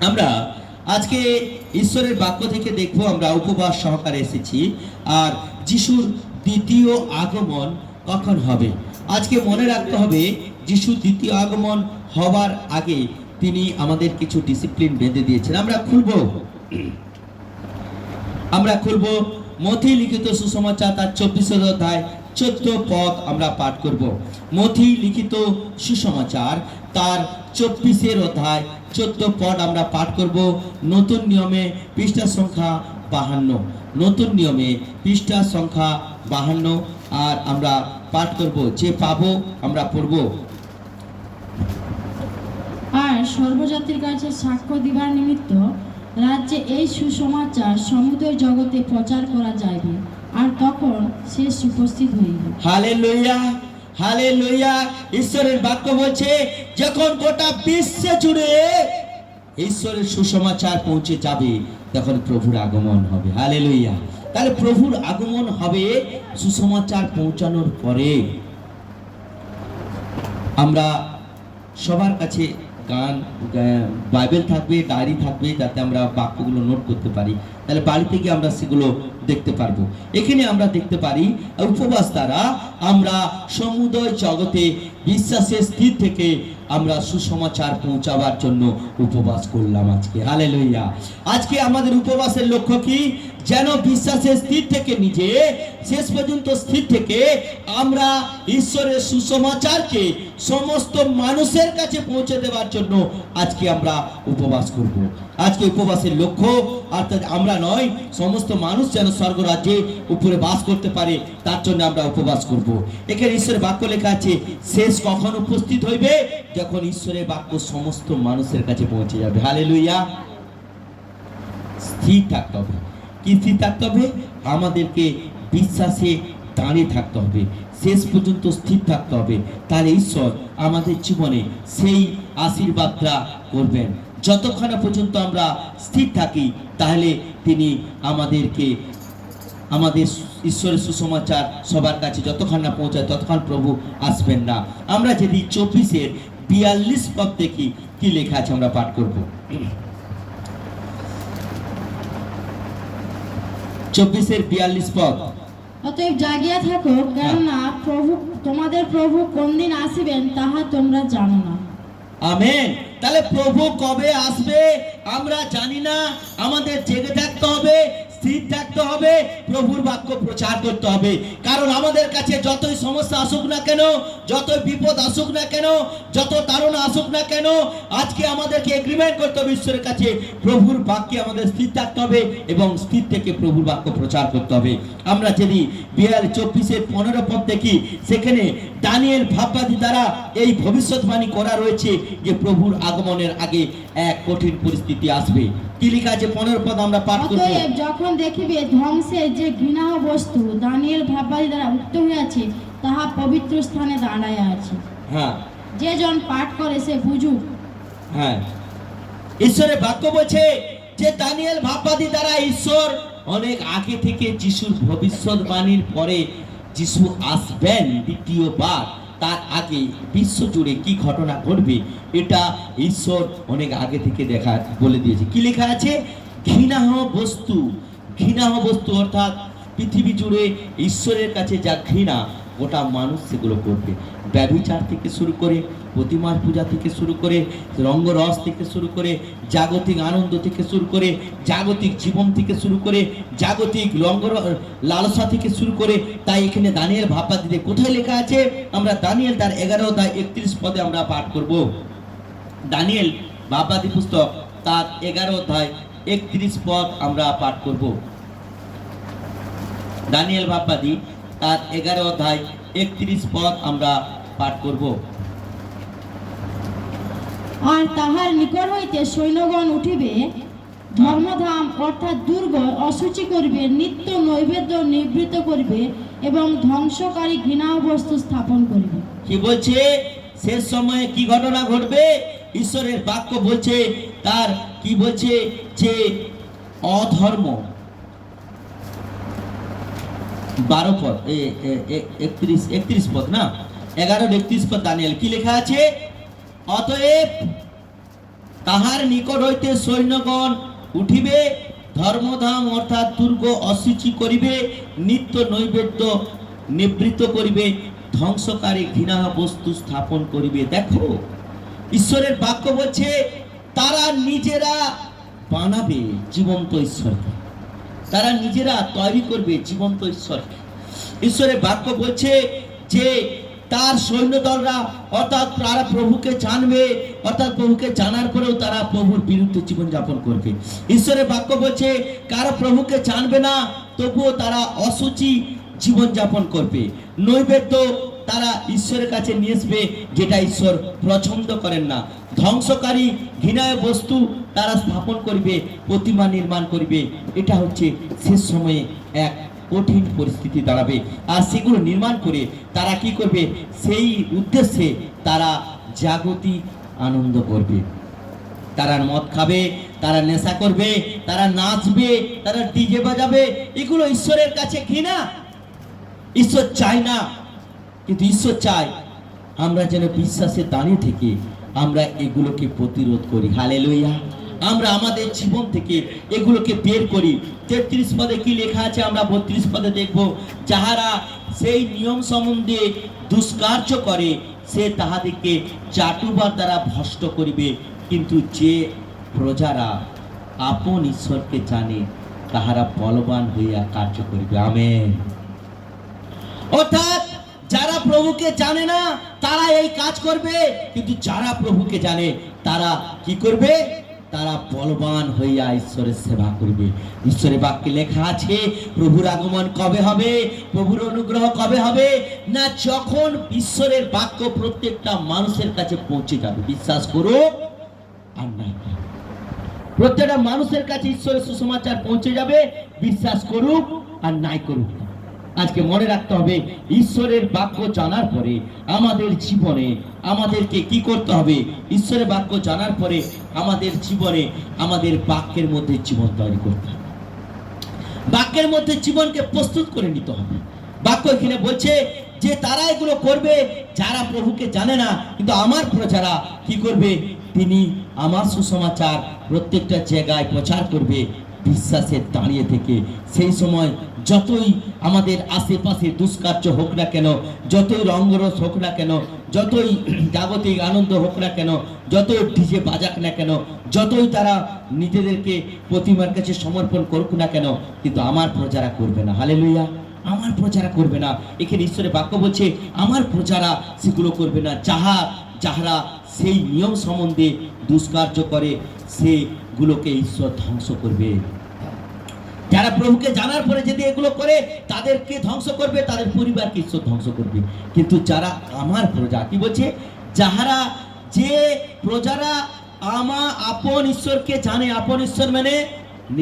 আমরা আজকে ঈশ্বরের বাক্য থেকে দেখবো, আমরা উপবাস সহকারে এসেছি। আর যিশুর দ্বিতীয় আগমন কখন হবে আজকে মনে রাখতে হবে। যিশুর দ্বিতীয় আগমন হবার আগে তিনি আমাদের কিছু ডিসিপ্লিন বেঁধে দিয়েছেন। আমরা খুলবো মথি লিখিত সুসমাচার তার 24 অধ্যায় 14 পদ আমরা পাঠ করব। মথি লিখিত সুসমাচার তার 24 অধ্যায় 14 পদ আমরা পাঠ করব। নতুন নিয়মে পৃষ্ঠা সংখ্যা 52, নতুন নিয়মে পৃষ্ঠা সংখ্যা 52। আর আমরা পাঠ করব, যে পাবো আমরা পড়ব। আর সর্বজাতির কাছে সাক্ষ্য দিবার নিমিত্ত রাজ্যে এই সুসমাচার সমুদয় জগতে প্রচার করা যাইবে, আর তখন শেষ উপস্থিত হইবে। Hallelujah, hallelujah. ঈশ্বরের বাক্য বলছে যখন গোটা বিশ্ব জুড়ে ঈশ্বরের সুসমাচার পৌঁছে যাবে তখন প্রভুর আগমন হবে। হালেলুয়া। তাহলে প্রভুর আগমন হবে সুসমাচার পৌঁছানোর পরে। আমরা সবার কাছে গান, বাইবেল থাকবে, ডায়েরি থাকবে, যাতে আমরা বাক্যগুলো নোট করতে পারি। তাহলে বাড়িতে গিয়ে আমরা সেগুলো দেখতে পারবো। এখানে আমরা দেখতে পারি উপবাস দ্বারা আমরা সমুদয় জগতে বিশ্বাসের স্থির থেকে আমরা সুসমাচার পৌঁছাবার জন্য উপবাস করলাম আজকে। হালেলুয়া। আজকে আমাদের উপবাসের লক্ষ্য কি? যেন বিশ্বাসের স্থির থেকে নিজে শেষ পর্যন্ত স্থির থেকে আমরা ঈশ্বরের সুসমাচারকে সমস্ত মানুষের কাছে পৌঁছে দেওয়ার জন্য আজকে আমরা উপবাস করব। আজকে উপবাসের লক্ষ্য অর্থাৎ আমরা নয়, সমস্ত মানুষ যেন স্বর্গরাজ্যে উপরে বাস করতে পারে, তার জন্য আমরা উপবাস করব। এখানে ঈশ্বরের বাক্য লেখা আছে, শেষ কখন উপস্থিত হইবে? যখন ঈশ্বরের বাক্য সমস্ত মানুষের কাছে পৌঁছে যাবে। হালেলুয়া। স্থির থাকতে হবে। কি স্থির থাকতে হবে? আমাদেরকে বিশ্বাসে দাঁড়িয়ে থাকতে হবে, শেষ পর্যন্ত স্থির থাকতে হবে। তাহলে ঈশ্বর আমাদের জীবনে সেই আশীর্বাদটা করবেন। যতক্ষণ পর্যন্ত আমরা স্থির থাকি তাহলে তিনি আমাদেরকে আমাদের ঈশ্বরের সুসমাচার সবার কাছে যতক্ষণ না পৌঁছায় ততক্ষণ প্রভু আসবেন না। আমরা যদি 24-42 পদ দেখি, কি লেখা আছে আমরা পাঠ করব। 24-42 পদ। অতএব জাগিয়া থাকো, কেননা তোমাদের প্রভু কোন দিন আসিবেন তাহা তোমরা জানো না। আমেন। তাহলে প্রভু কবে আসবে আমরা জানি না। আমাদের জেগে থাকতে হবে, স্থির থাকতে হবে, প্রভুর বাক্য প্রচার করতে হবে। কারণ আমাদের কাছে যতই সমস্যা আসুক না কেন, যতই বিপদ আসুক না কেন, যত তাড়না আসুক না কেন, আজকে আমাদেরকে এগ্রিমেন্ট করতে হবে ঈশ্বরের কাছে, প্রভুর বাক্যে আমাদের স্থির থাকতে হবে এবং স্থির থেকে প্রভুর বাক্য প্রচার করতে হবে। আমরা যদি 24-15 পদ দেখি, সেখানে দানিয়েল ভাববাদী দ্বারা এই ভবিষ্যৎবাণী করা রয়েছে যে প্রভুর আগমনের আগে এক কঠিন পরিস্থিতি আসবে। কি লেখা আছে 15 পদ আমরা পাঠ করব। অতএব যখন দেখিবে ধ্বংসের যে ঘৃণাহ বস্তু দানিয়েল ভাববাদী দ্বারা উক্ত হইয়াছে তাহা পবিত্র স্থানে দাঁড়াইয়া আছে। হ্যাঁ, যে জন পাঠ করে সে বুঝুক। হ্যাঁ, ঈশ্বরের বাক্য বলছে যে দানিয়েল ভাববাদী দ্বারা ঈশ্বর অনেক আগে থেকে যিশুর ভবিষ্যৎবাণীর পরে যিশু আসবেন দ্বিতীয়বার, তার আগে বিশ্ব জুড়ে কি ঘটনা ঘটবে এটা ঈশ্বর অনেক আগে থেকে বলে দিয়েছে। কি লেখা আছে? ঘৃণাহ বস্তু, ঘৃণাহ বস্তু অর্থাৎ পৃথিবী জুড়ে ঈশ্বরের কাছে যা ঘৃণা, গোটা মানুষ সেগুলো করবে। ব্যভিচার থেকে শুরু করে, প্রতিমার পূজা থেকে শুরু করে, রঙ্গরস থেকে শুরু করে, জাগতিক আনন্দ থেকে শুরু করে, জাগতিক জীবন থেকে শুরু করে, জাগতিক লালসা থেকে শুরু করে। তাই এখানে দানিয়েল ভাববাদীতে কোথায় লেখা আছে? আমরা দানিয়েল তার 11-31 পদে আমরা পাঠ করব। দানিয়েল ভাববাদী পুস্তক তার 11-31 পদ আমরা পাঠ করব। দানিয়েল ভাববাদী তার 11-31 পদ আমরা পাঠ করব। আর তাহার নিকট হইতে সৈন্যগণ উঠিবে, ধর্মধাম অর্থাৎ দুর্গ অসুচি করিবে, নিত্য নৈবেদ্য নিবৃত্ত করিবে এবং ধ্বংসকারী ঘৃণাহ বস্তু স্থাপন করিবে। কি বলছে? শেষ সময়ে কি ঘটনা ঘটবে? ঈশ্বরের বাক্য বলছে, তার কি বলছে যে অধর্ম 12 পদ 31 পদ না 11-31 পদ দানিয়েল কি লেখা আছে? অতএব তাহার নিকট হইতে সৈন্যগণ উঠিবে, ধর্মধাম অর্থাৎ দুর্গ অশুচি করিবে, নিত্য নৈবেদ্য নিবৃত্ত করিবে, ধ্বংসকারী ঘৃণা বস্তু স্থাপন করিবে। দেখো, ঈশ্বরের বাক্য বলছে তারা নিজেরা বানাবে জীবন্ত ঈশ্বরকে, তারা নিজেরা তৈরি করবে জীবন্ত ঈশ্বরকে। ঈশ্বরের বাক্য বলছে যে তার সৈন্যদলরা অর্থাৎ তারা প্রভুকে জানবে, অর্থাৎ প্রভুকে জানার পরেও তারা প্রভুর বিরুদ্ধে জীবনযাপন করবে। ঈশ্বরের বাক্য বলছে কারা প্রভুকে জানবে না তবুও তারা অশুচি জীবনযাপন করবে, নৈবেদ্য তারা ঈশ্বরের কাছে নিয়ে আসবে যেটা ঈশ্বর পছন্দ করেন না, ধ্বংসকারী ঘৃণায় বস্তু তারা স্থাপন করবে, প্রতিমা নির্মাণ করবে। এটা হচ্ছে শেষ সময়ে এক কঠিন পরিস্থিতি দাঁড়াবে। আর সেগুলো নির্মাণ করে তারা কি করবে, সেই উদ্দেশ্যে তারা জাগতিক আনন্দ করবে, তারা মদ খাবে, তারা নেশা করবে, তারা নাচবে, তারা ডিজে বাজাবে। এগুলো ঈশ্বরের কাছে ঘৃণা, ঈশ্বর চায় না। কিন্তু ঈশ্বর চায় আমরা যেন বিশ্বাসে দাঁড়িয়ে থেকে আমরা এগুলোকে প্রতিরোধ করি। হালেলুয়া। আমরা আমাদের জীবন থেকে এগুলোকে বের করি। 33 পদে কি লেখা আছে আমরা 32 পদে দেখব, যাহারা সেই নিয়ম সম্বন্ধে দুষ্কার্য করে সে তাহাদেরকে চাটুবার দ্বারা ভ্রষ্ট করিবে, কিন্তু যে প্রজারা আপন ঈশ্বরকে জানে তাহারা বলবান হইয়া কার্য করিবে। আমেন। অর্থাৎ যারা প্রভুকে জানে না তারা এই কাজ করবে, কিন্তু যারা প্রভুকে জানে তারা কি করবে, তারা বলবান হইয়া ঈশ্বরের সেবা করবে। ঈশ্বরের বাক্যে লেখা আছে প্রভুর আগমন কবে হবে, প্রভুর অনুগ্রহ কবে হবে না, যখন ঈশ্বরের বাক্য প্রত্যেকটা মানুষের কাছে পৌঁছে যাবে। বিশ্বাস করো আর নাই করো, প্রত্যেকটা মানুষের কাছে ঈশ্বরের সুসমাচার পৌঁছে যাবে, বিশ্বাস করুক আর নাই করুক। আজকে মনে রাখতে হবে ঈশ্বরের বাক্য জানার পরে আমাদের জীবনে আমাদেরকে কি করতে হবে, ঈশ্বরের বাক্য জানার পরে আমাদের জীবনে আমাদের বাক্যের মধ্যে জীবন তৈরি করতে হবে, বাক্যের মধ্যে জীবনকে প্রস্তুত করে নিতে হবে। বাক্য এখানে বলছে যে তারা এগুলো করবে যারা প্রভুকে জানে না, কিন্তু আমার প্রজারা কি করবে, তিনি আমার সুসমাচার প্রত্যেকটা জায়গায় প্রচার করবে বিশ্বাসে দাঁড়িয়ে থেকে। সেই সময় যতই আমাদের আশেপাশে দুষ্কার্য হোক না কেন, যতই রঙ্গরস হোক না কেন, যতই জাগতিক আনন্দ হোক না কেন, যতই ডিজে বাজাক না কেন, যতই তারা নিজেদেরকে প্রতিমার কাছে সমর্পণ করুক না কেন, কিন্তু আমার প্রজারা করবে না। হালেলুয়া। আমার প্রজারা করবে না। এখানে ঈশ্বরের বাক্য বলছে আমার প্রজারা সেগুলো করবে না। যাহারা সেই নিয়ম সম্বন্ধে দুষ্কার্য করে সেগুলোকে ঈশ্বর ধ্বংস করবে। যারা প্রভুকে জানার পরে যদি এগুলো করে তাদেরকে ধ্বংস করবে, তাদের পরিবারকে ঈশ্বর ধ্বংস করবে। কিন্তু যারা আমার প্রজা, কি বলছে, যাহারা যে প্রজারা আমার আপন ঈশ্বরকে জানে, আপন ঈশ্বর মানে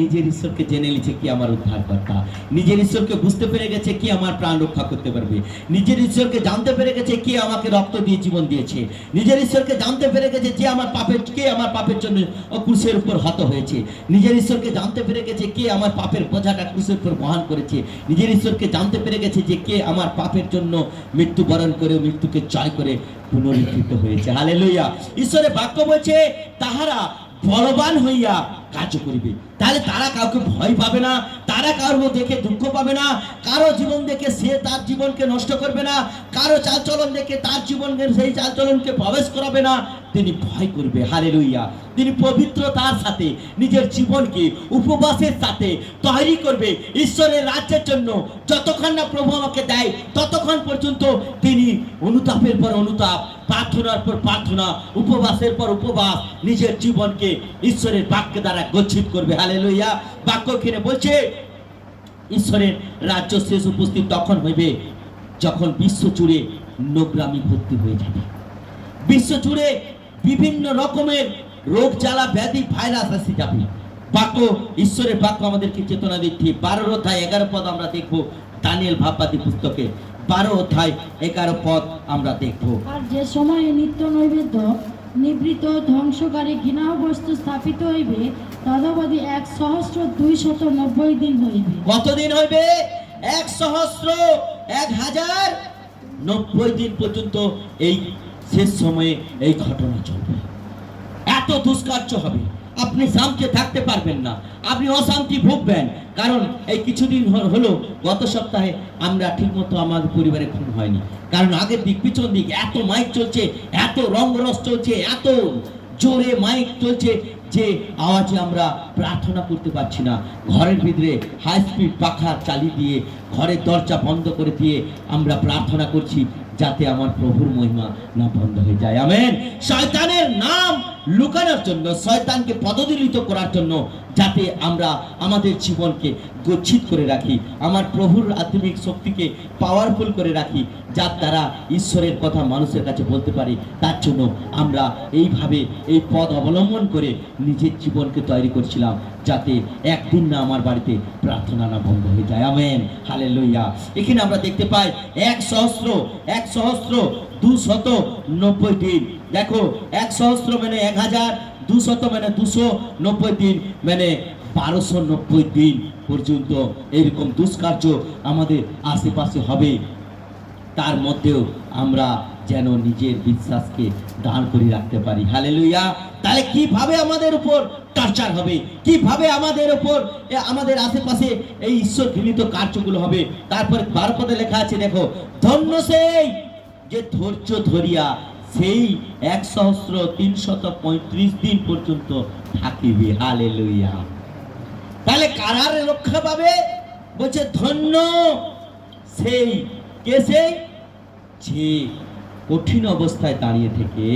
নিজের ঈশ্বরকে জেনে নিয়েছে কি আমার উদ্ধারকর্তা, নিজের ঈশ্বরকে বুঝতে পেরে গেছে কি আমার প্রাণ রক্ষা করতে পারবে, নিজের ঈশ্বরকে জানতে পেরে গেছে কি আমাকে রক্ত দিয়ে জীবন দিয়েছে, নিজের ঈশ্বরকে জানতে পেরে গেছে যে আমার পাপের জন্য ক্রুশের উপর হত হয়েছে, নিজের ঈশ্বরকে জানতে পেরে গেছে কে আমার পাপের বোঝাটা ক্রুশের উপর বহন করেছে, নিজের ঈশ্বরকে জানতে পেরে গেছে যে কে আমার পাপের জন্য মৃত্যুবরণ করে মৃত্যুকে জয় করে পুনরুত্থিত হয়েছে। হালেলুয়া। ঈশ্বরের বাক্য বলছে তাহারা বলবান হইয়া কার্য করিবে। তাহলে তারা কাউকে ভয় পাবে না, তারা কারো দেখে দুঃখ পাবে না, কারো জীবন দেখে সে তার জীবনকে নষ্ট করবে না, কারো চালচলন দেখে তার জীবনের সেই চালচলনকে প্রবেশ করাবে না, তিনি ভয় করবে। হালেলুয়া। তিনি পবিত্রতার সাথে নিজের জীবনকে উপবাসের সাথে তৈরি করবে ঈশ্বরের রাজ্যের জন্য। যতক্ষণ না প্রভু আমাকে দেয় ততক্ষণ পর্যন্ত তিনি অনুতাপের পর অনুতাপ, প্রার্থনার পর প্রার্থনা, উপবাসের পর উপবাস নিজের জীবনকে ঈশ্বরের বাক্য দ্বারা গচ্ছিত করবে। হালেলুয়া। বাক্য কিনে বলছে ঈশ্বরের রাজ্য শেষ উপস্থিত তখন হইবে যখন বিশ্ব জুড়ে নোংরামি ভর্তি হয়ে যাবে, বিশ্ব জুড়ে বিভিন্ন রকমের রোগ জ্বালা ব্যাধি ভাইরাস আসে যাবে। বাক্য ঈশ্বরের বাক্য আমাদেরকে চেতনা দিচ্ছে। 12 অধ্যায় 11 পদ আমরা দেখবো দানিয়েল ভাববাদী পুস্তকে, 12 অধ্যায় 11 পদ আমরা দেখবো। আর যে সময়ে নিত্য নৈবেদ্য নিবৃত ধ্বংসকারী ঘৃণা বস্তু স্থাপিত হইবে তদবধি 1,290 দিন হইবে। কতদিন হইবে? 1,190 দিন পর্যন্ত এই শেষ সময়ে এই ঘটনা চলবে। এত এত দুষ্কার্য হবে, আপনি শান্তি থাকতে পারবেন না, আপনি অশান্তি ভুগবেন। কারণ এই কিছুদিন হলো, গত সপ্তাহে আমরা ঠিকমতো আমাদের পরিবারে ঘুম হয়নি। কারণ আগের দিক পিছন দিক এত মাইক চলছে, এত রঙ্গরস চলছে, এত জোরে মাইক চলছে যে আওয়াজে আমরা প্রার্থনা করতে পারছি না। ঘরের ভিতরে হাই স্পিড পাখা চালিয়ে দিয়ে, ঘরের দরজা বন্ধ করে দিয়ে আমরা প্রার্থনা করছি যাতে আমার প্রভুর মহিমা না বন্ধ হয়ে যায়। আমেন। শয়তানের নাম লুকানোর জন্য, শয়তানকে পদদলিত করার জন্য, যাতে আমরা আমাদের জীবনকে গচ্ছিত করে রাখি, আমার প্রভুর আত্মিক শক্তিকে পাওয়ারফুল করে রাখি, যার দ্বারা ঈশ্বরের কথা মানুষের কাছে বলতে পারি। তার জন্য আমরা এইভাবে এই পথ অবলম্বন করে নিজের জীবনকে তৈরি করছিলাম, যাতে একদিন না আমার বাড়িতে প্রার্থনা না বন্ধ হয়ে যায়। Amen, hallelujah. এখানে আমরা দেখতে পাই 1,290 দিন। দেখো, 100 মানে 1000, 200 মানে 290 দিন, মানে 1290 দিন পর্যন্ত এরকম দুষ্কার্য আমাদের আশেপাশে হবে। তার মধ্যেও আমরা যেন নিজের বিশ্বাসকে দান করে রাখতে পারি। হালেলুয়া। তাহলে কিভাবে আমাদের উপর টর্চার হবে, কিভাবে আমাদের উপর আমাদের আশেপাশে এই ঈশ্বর ঘৃণিত কার্যগুলো হবে। তারপরে 12 পদে লেখা আছে, দেখো, ধন্য সেই যে ধৈর্য ধরিয়া সেই 1,335 দিন পর্যন্ত থাকিবে। হালেলুয়া। তাহলে কারার রক্ষা পাবে? বলছে ধন্য সেই, কে সেই? যে কঠিন অবস্থায় দাঁড়িয়ে থেকে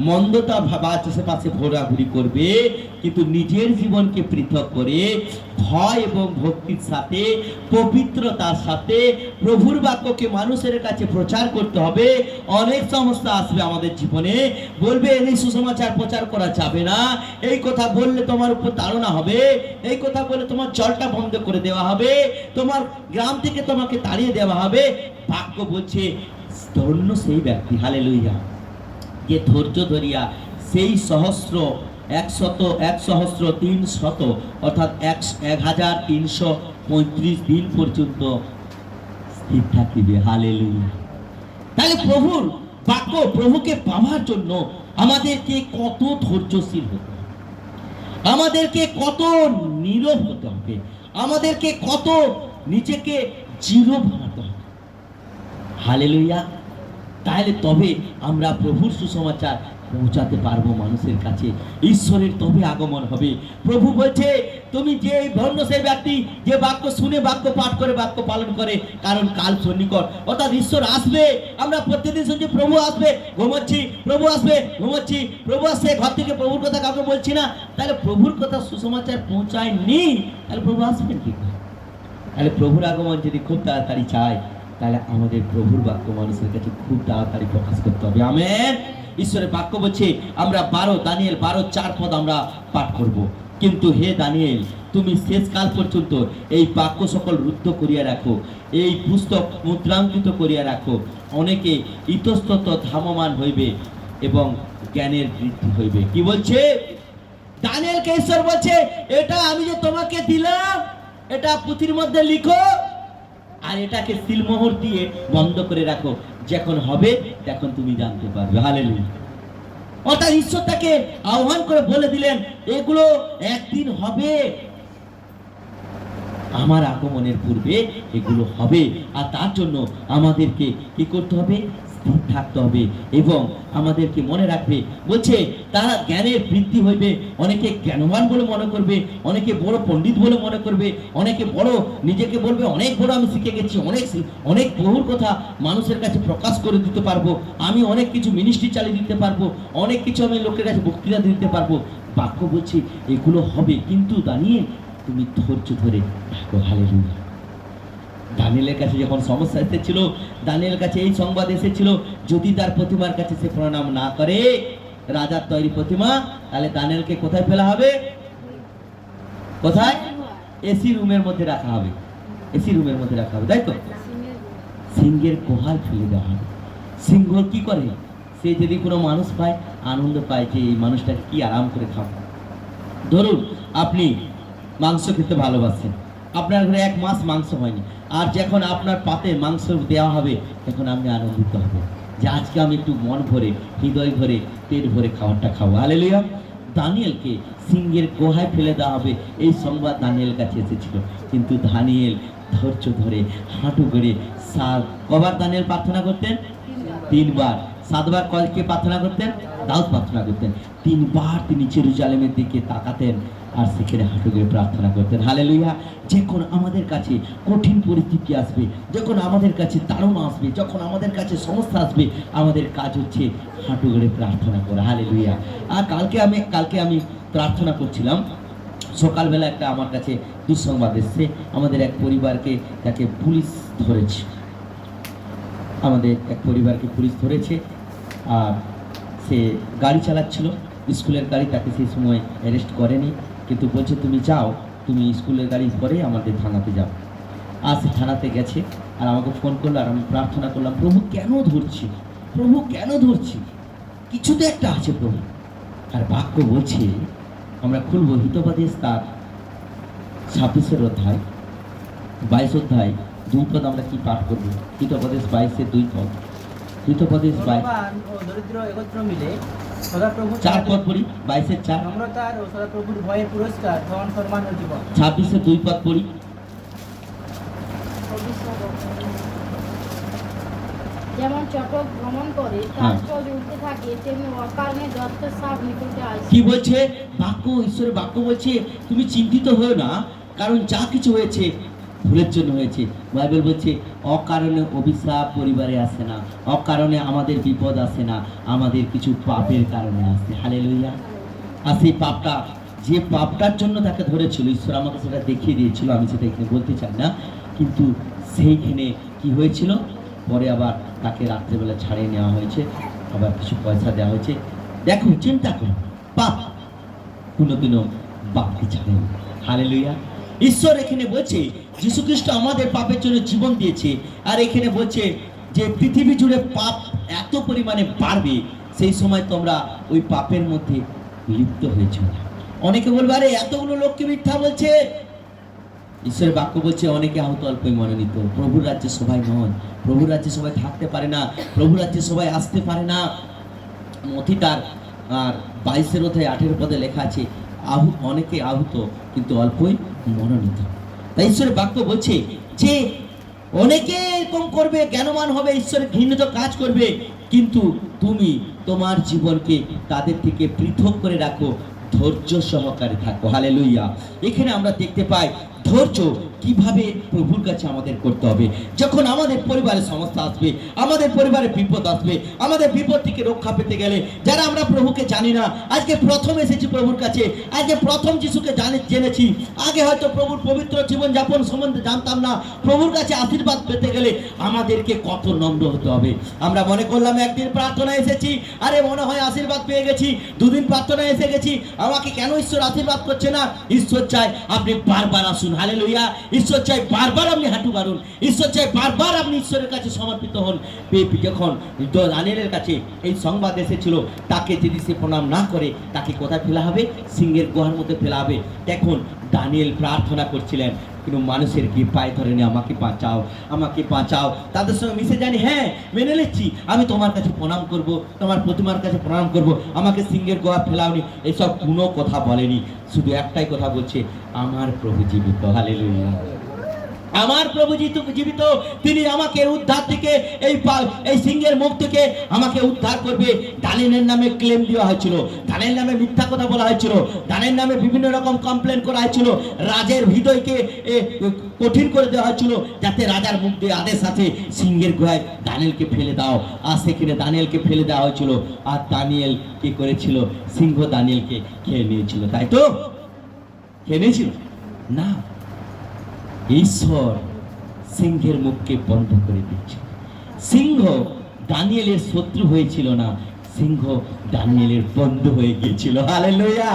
মন্দতা ভাবা আশেপাশে ঘোরাঘুরি করবে, কিন্তু নিজের জীবনকে পৃথক করে ভয় এবং ভক্তির সাথে, পবিত্রতার সাথে প্রভুর বাক্যকে মানুষের কাছে প্রচার করতে হবে। অনেক সমস্যা আসবে আমাদের জীবনে, বলবে এই সুসমাচার প্রচার করা যাবে না, এই কথা বললে তোমার উপর তাড়না হবে, এই কথা বললে তোমার জলটা বন্ধ করে দেওয়া হবে, তোমার গ্রাম থেকে তোমাকে তাড়িয়ে দেওয়া হবে। বাক্য বলছে ধন্য সেই ব্যক্তি, হালেলুয়া, যে ধৈর্য ধরিয়া সেই 1,300 অর্থাৎ 1,335 দিন পর্যন্ত স্থির থাকিবে। হালেলুয়া। তাহলে প্রভুর বাক্য, প্রভুকে পাওয়ার জন্য আমাদেরকে কত ধৈর্যশীল হতে হবে, আমাদেরকে কত নীরব হতে হবে, আমাদেরকে কত নিজেকে জিরো বানাতে হবে। হালেলুয়া। তাহলে তবে আমরা প্রভুর সুসমাচার পৌঁছাতে পারবো মানুষের কাছে, ঈশ্বরের তবে আগমন হবে। প্রভু বলছে তুমি যে ধন্য সেই ব্যক্তি যে বাক্য শুনে, বাক্য পাঠ করে, বাক্য পালন করে, কারণ কাল সন্নিকট, অর্থাৎ ঈশ্বর আসবে। আমরা প্রত্যেকদিন শুনছি প্রভু আসবে, ঘুমোচ্ছি, প্রভু আসবে, ঘুমোচ্ছি, প্রভু আসছে, ঘর থেকে প্রভুর কথা কাউকে বলছি না। তাহলে প্রভুর কথা সুসমাচার পৌঁছায়নি, তাহলে প্রভু আসবেন কি করে? তাহলে প্রভুর আগমন যদি খুব তাড়াতাড়ি চায়, তাহলে আমাদের প্রভুর বাক্য মানুষের কাছে খুব তাড়াতাড়ি প্রকাশ করতে হবে। আমেন। ঈশ্বরের বাক্য বলছে, আমরা দানিয়েল 12:4 পদ আমরা পাঠ করব। কিন্তু হে দানিয়েল, তুমি শেষকাল পর্যন্ত এই বাক্য সকল রুদ্ধ করিয়া রাখো, এই পুস্তক মুদ্রাঙ্কিত করিয়া রাখো। অনেকে ইতস্তত ধামমান হইবে এবং জ্ঞানের বৃদ্ধি হইবে। কি বলছে দানিয়েলকে? ঈশ্বর বলছে, এটা আমি যে তোমাকে দিলাম, এটা পুঁথির মধ্যে লিখো, আর এটাকে সিলমোহর দিয়ে বন্ধ করে রাখো, যখন হবে তখন তুমি জানতে পারবে। হালেলুয়া। অর্থাৎ ঈশ্বর তাকে আহ্বান করে বলে দিলেন, এগুলো একদিন হবে, আমার আগমনের পূর্বে এগুলো হবে। আর তার জন্য আমাদেরকে কি করতে হবে? স্থির থাকতে হবে এবং আমাদেরকে মনে রাখবে। বলছে তারা জ্ঞানের বৃদ্ধি হইবে, অনেকে জ্ঞানবান বলে মনে করবে, অনেকে বড় পণ্ডিত বলে মনে করবে, অনেকে বড় নিজেকে বলবে অনেক বড় আমি শিখে গেছি, অনেক বহুর কথা মানুষের কাছে প্রকাশ করে দিতে পারবো, আমি অনেক কিছু মিনিস্ট্রি চালিয়ে দিতে পারবো, অনেক কিছু আমি লোকের কাছে বক্তৃতা দিতে পারবো। বাক্য বলছে এগুলো হবে, কিন্তু দাঁড়িয়ে তুমি ধৈর্য ধরে থাকো। হালেলুয়া। দানিয়েলের কাছে যখন সমস্যা এসেছিল, দানিয়েলের কাছে এই সংবাদ এসেছিল, যদি তার প্রতিমার কাছে সে প্রণাম না করে, রাজার তৈরি প্রতিমা, তাহলে দানিয়েলকে কোথায় ফেলা হবে? কোথায়? এসি রুমের মধ্যে রাখা হবে, এসি রুমের মধ্যে রাখা হবে, তাই তো? সিংহের গুহায় ফেলে দেওয়া হবে। সিংহ কি করে? সে যদি কোনো মানুষ পায়, আনন্দ পায় যে এই মানুষটাকে কি আরাম করে খাবো। ধরুন আপনি মাংস খেতে ভালোবাসেন, আপনার ঘরে 1 মাস মাংস হয়নি, আর যখন আপনার পাতে মাংস দেওয়া হবে, তখন আপনি আনন্দিত হবেন যে আজকে আমি একটু মন ভরে, হৃদয় ভরে, পেট ভরে খাবারটা খাবো। হালেলুয়া। দানিয়েলকে সিংহের গুহায় ফেলে দেওয়া হবে, এই সংবাদ দানিয়েল কাছে এসেছিল। কিন্তু দানিয়েল ধৈর্য ধরে হাঁটু করে কবার দানিয়েল প্রার্থনা করতেন? 3 বার। 7 বার কয়কে প্রার্থনা করতেন? দাউদ প্রার্থনা করতেন। 3 বার তিনি জেরুজালেমের দিকে তাকাতেন আর সেখানে হাঁটু করে প্রার্থনা করতেন। হালেলুয়া। যখন আমাদের কাছে কঠিন পরিস্থিতি আসবে, যখন আমাদের কাছে তাড়না আসবে, যখন আমাদের কাছে সমস্যা আসবে, আমাদের কাজ হচ্ছে হাঁটু করে প্রার্থনা করা। হালেলুয়া। আর কালকে আমি প্রার্থনা করছিলাম, সকালবেলা একটা আমার কাছে দুঃসংবাদ এসছে। আমাদের এক পরিবারকে তাকে পুলিশ ধরেছে, আমাদের এক পরিবারকে পুলিশ ধরেছে। আর সে গাড়ি চালাচ্ছিল, স্কুলের গাড়ি, তাকে সেই সময় অ্যারেস্ট করেনি, কিন্তু বলছে তুমি যাও, তুমি স্কুলের গাড়ি করে আমাদের থানাতে যাও। আর সে থানাতে গেছে আর আমাকে ফোন করলো, আর আমি প্রার্থনা করলাম, প্রভু কেন ধরছি, প্রভু কেন ধরছি, কিছু তো একটা আছে প্রভু। আর বাক্য বলছে, আমরা খুলবো হিতোপদেশ তার 26 অধ্যায় 22 অধ্যায় 2 পদ। আমরা কি পাঠ করবো? হিতোপদেশ 22 2 পদ। হিতোপদেশ 22 ও দরিদ্র একত্র মিলে সদাপ্রভু 4 পদ পড়ি। 22 4, নম্রতার ও সদাপ্রভুর ভয়ের পুরস্কার ধন সম্মান ও জীবন। 26 2 পদ পড়ি। যেমন চটক ভ্রমণ করে তার চোখ উঠতে থাকে, তেমনি অকারণে দত্ত সাপ নিকটে আসে। কি বলছে বাক্য? ঈশ্বরের বাক্য বলছে তুমি চিন্তিত হও না, কারণ যা কিছু হয়েছে ভুলের জন্য হয়েছে। বাইবেল বলছে অকারণে অভিশাপ পরিবারে আসে না, অকারণে আমাদের বিপদ আসে না, আমাদের কিছু পাপের কারণে আসে। হালেলুয়া। আর সেই পাপটা, যে পাপটার জন্য তাকে ধরেছিল, ঈশ্বর আমাকে সেটা দেখিয়ে দিয়েছিল, আমি সেটা এখানে বলতে চাই না। কিন্তু সেইখানে কি হয়েছিল, পরে আবার তাকে রাত্রেবেলা ছাড়িয়ে নেওয়া হয়েছে, আবার কিছু পয়সা দেওয়া হয়েছে। দেখো, চিন্তা করো, পাপ কোনোদিনও বাপকে ছাড়ে না। হালেলুয়া। ঈশ্বর এখানে বলছে যীশু খ্রিস্ট আমাদের পাপের জন্য জীবন দিয়েছে, আর এখানে বলছে যে পৃথিবী জুড়ে পাপ এত পরিমাণে বাড়বে, সেই সময় তোমরা ওই পাপের মধ্যে লিপ্ত হয়েছ। অনেকে বলবে আরে এতগুলো লোককে মিথ্যা বলছে। ঈশ্বরের বাক্য বলছে অনেকে আহত অল্পই মনোনীত। প্রভুর রাজ্যে সবাই নয়, প্রভুর রাজ্যে সবাই থাকতে পারে না, প্রভুর রাজ্যে সবাই আসতে পারে না। মথি তার আর 22 অধ্যায় 18 পদে লেখা আছে, অনেকে আহত কিন্তু অল্পই মনোনীত। তাই ঈশ্বরের বাক্য বলছে যে অনেকে এরকম করবে, জ্ঞানবান হবে, ঈশ্বরের ঘৃণিত কাজ করবে, কিন্তু তুমি তোমার জীবনকে তাদের থেকে পৃথক করে রাখো, ধৈর্য সহকারে থাকো। হালেলুয়া। এখানে আমরা দেখতে পাই ধৈর্য কিভাবে প্রভুর কাছে আমাদের করতে হবে। যখন আমাদের পরিবারে সমস্যা আসবে, আমাদের পরিবারে বিপদ আসবে, আমাদের বিপদ থেকে রক্ষা পেতে গেলে, যারা আমরা প্রভুকে জানি না, আজকে প্রথম এসেছি প্রভুর কাছে, আজকে প্রথম যিশুকে জেনেছি, আগে হয়তো প্রভুর পবিত্র জীবনযাপন সম্বন্ধে জানতাম না, প্রভুর কাছে আশীর্বাদ পেতে গেলে আমাদেরকে কত নম্র হতে হবে। আমরা মনে করলাম একদিন প্রার্থনা এসেছি, আরে মনে হয় আশীর্বাদ পেয়ে গেছি, 2 দিন প্রার্থনা এসে গেছি, আমাকে কেন ঈশ্বর আশীর্বাদ করছে না? ঈশ্বর চায় আপনি বারবার আসুন। হালেলুয়া। ঈশ্বর চাই বারবার আপনি হাঁটু গাড়ুন, ঈশ্বর চাই বারবার আপনি ঈশ্বরের কাছে সমর্পিত হন। যখন দানিয়েলের কাছে এই সংবাদ এসেছিল, তাকে যদি সে প্রণাম না করে, তাকে কোথায় ফেলা হবে? সিংহের গুহার মধ্যে ফেলা হবে। দেখুন দানিয়েল প্রার্থনা করছিলেন, কিন্তু মানুষের কি পায়ে ধরে নি, আমাকে বাঁচাও, আমাকে বাঁচাও। তাদের সঙ্গে মিশে জানি, হ্যাঁ মেনে নিচ্ছি, আমি তোমার কাছে প্রণাম করব, তোমার প্রতিমার কাছে প্রণাম করব, আমাকে সিংহের গুহা ফেলাওনি, এসব কোনো কথা বলেনি। শুধু একটাই কথা বলছে, আমার প্রভু জীবিত। হালেলুয়া। আমার প্রভু জীবিত, তিনি আমাকে উদ্ধার থেকে এই সিংহের মুখ থেকে আমাকে উদ্ধার করবে। দানিয়েলের নামে ক্লেম দেওয়া হয়েছিল, দানিয়েলের নামে মিথ্যা কথা বলা হয়েছিল, দানিয়েলের নামে বিভিন্ন রকম কমপ্লেন করা হয়েছিল, রাজের হৃদয়কে কঠিন করে দেওয়া হয়েছিল, যাতে রাজার মুখ দিয়ে আদেশ আছে সিংহের গুহায় দানিয়েলকে ফেলে দাও। আর সেখানে দানিয়েলকে ফেলে দেওয়া হয়েছিল, আর দানিয়েল কি করেছিল? সিংহ দানিয়েলকে খেয়ে নিয়েছিল। তাই তো? খেয়ে নিয়েছিল না, ঈশ্বর সিংহের মুখকে বন্ধ করে দিচ্ছে। সিংহ দানিয়েলের শত্রু হয়েছিল না, সিংহ দানিয়েলের বন্ধু হয়ে গিয়েছিল। হালেলুয়া।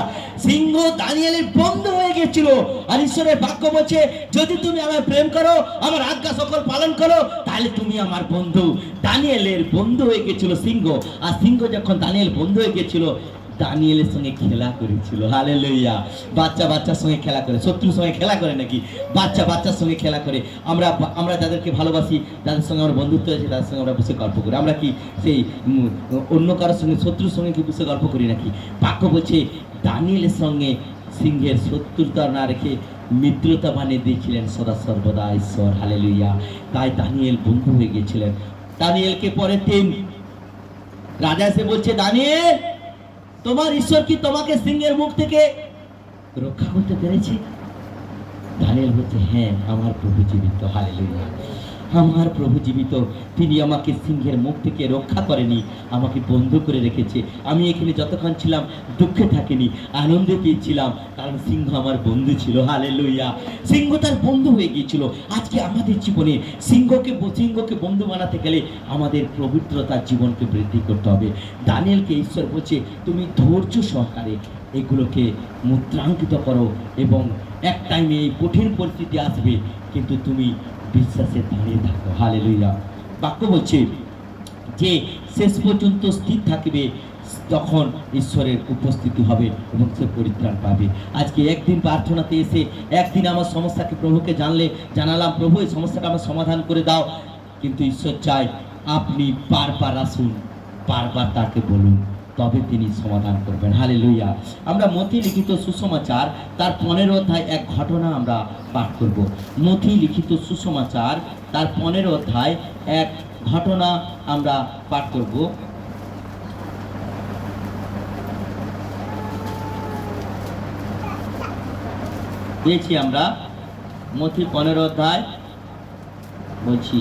সিংহ দানিয়েলের বন্ধু হয়ে গিয়েছিল। আর ঈশ্বরের বাক্য বলছে, যদি তুমি আমায় প্রেম করো, আমার আজ্ঞা সকল পালন করো, তাহলে তুমি আমার বন্ধু। দানিয়েলের বন্ধু হয়ে গিয়েছিল সিংহ। আর সিংহ যখন দানিয়েল বন্ধু হয়ে গিয়েছিল, দানিয়েলের সঙ্গে খেলা করেছিল। হালেলুয়া। বাচ্চার সঙ্গে খেলা করে, শত্রুর সঙ্গে খেলা করে নাকি? বাচ্চার সঙ্গে খেলা করে। আমরা যাদেরকে ভালোবাসি, যাদের সঙ্গে আমার বন্ধুত্ব আছে, তাদের সঙ্গে আমরা বসে গল্প করি। আমরা কি সেই অন্য কারোর সঙ্গে, শত্রুর সঙ্গে কি বসে গল্প করি নাকি? বাক্য বলছে দানিয়েলের সঙ্গে সিংহের শত্রুতা না রেখে মিত্রতা বানিয়ে দিয়েছিলেন সদা সর্বদা ঈশ্বর। হালেলুয়া। তাই দানিয়েল বন্ধু হয়ে গিয়েছিলেন। দানিয়েলকে পরের দিন রাজা এসে বলছে, দানিয়েল, তোমার ঈশ্বর কি তোমাকে সিংহের মুখ থেকে রক্ষা করতে পেরেছে? দানিয়েল বলছে, হ্যাঁ, আমার প্রভু জীবিত। হালেলুয়া। আমার প্রভু জীবিত। তিনি আমাকে সিংহের মুখ থেকে রক্ষা করেনি, আমাকে বন্ধ করে রেখেছে। আমি এখানে যতক্ষণ ছিলাম দুঃখে থাকিনি, আনন্দে পেয়েছিলাম, কারণ সিংহ আমার বন্ধু ছিল। হালেলুয়া। সিংহ তার বন্ধু হয়ে গিয়েছিল। আজকে আমাদের জীবনে সিংহকে বন্ধু বানাতে গেলে আমাদের পবিত্রতার জীবনকে বৃদ্ধি করতে হবে। দানিয়েলকে ঈশ্বর বলছে, তুমি ধৈর্য সহকারে এগুলোকে মুদ্রাঙ্কিত করো, এবং এক টাইমে এই কঠিন পরিস্থিতি আসবে, কিন্তু তুমি বিশ্বাসে দাঁড়িয়ে থাকো। হালেলুয়া। বাক্য বলছে যে শেষ পর্যন্ত স্থির থাকবে, তখন ঈশ্বরের উপস্থিতি হবে এবং সে পরিত্রাণ পাবে। আজকে একদিন প্রার্থনাতে এসে একদিন আমার সমস্যাকে প্রভুকে জানালাম, প্রভু এই সমস্যাটা আমার সমাধান করে দাও, কিন্তু ঈশ্বর চায় আপনি বারবার আসুন, বারবার তাকে বলুন, তবে তিনি সমাধান করবেন। হালেলুয়া। আমরা মথি লিখিত সুসমাচার তার 15 অধ্যায় এক ঘটনা আমরা পাঠ করব। মথি লিখিত সুসমাচার তার 15 অধ্যায় এক ঘটনা আমরা পাঠ করব। পেয়েছি আমরা মথি 15 অধ্যায়, বলছি,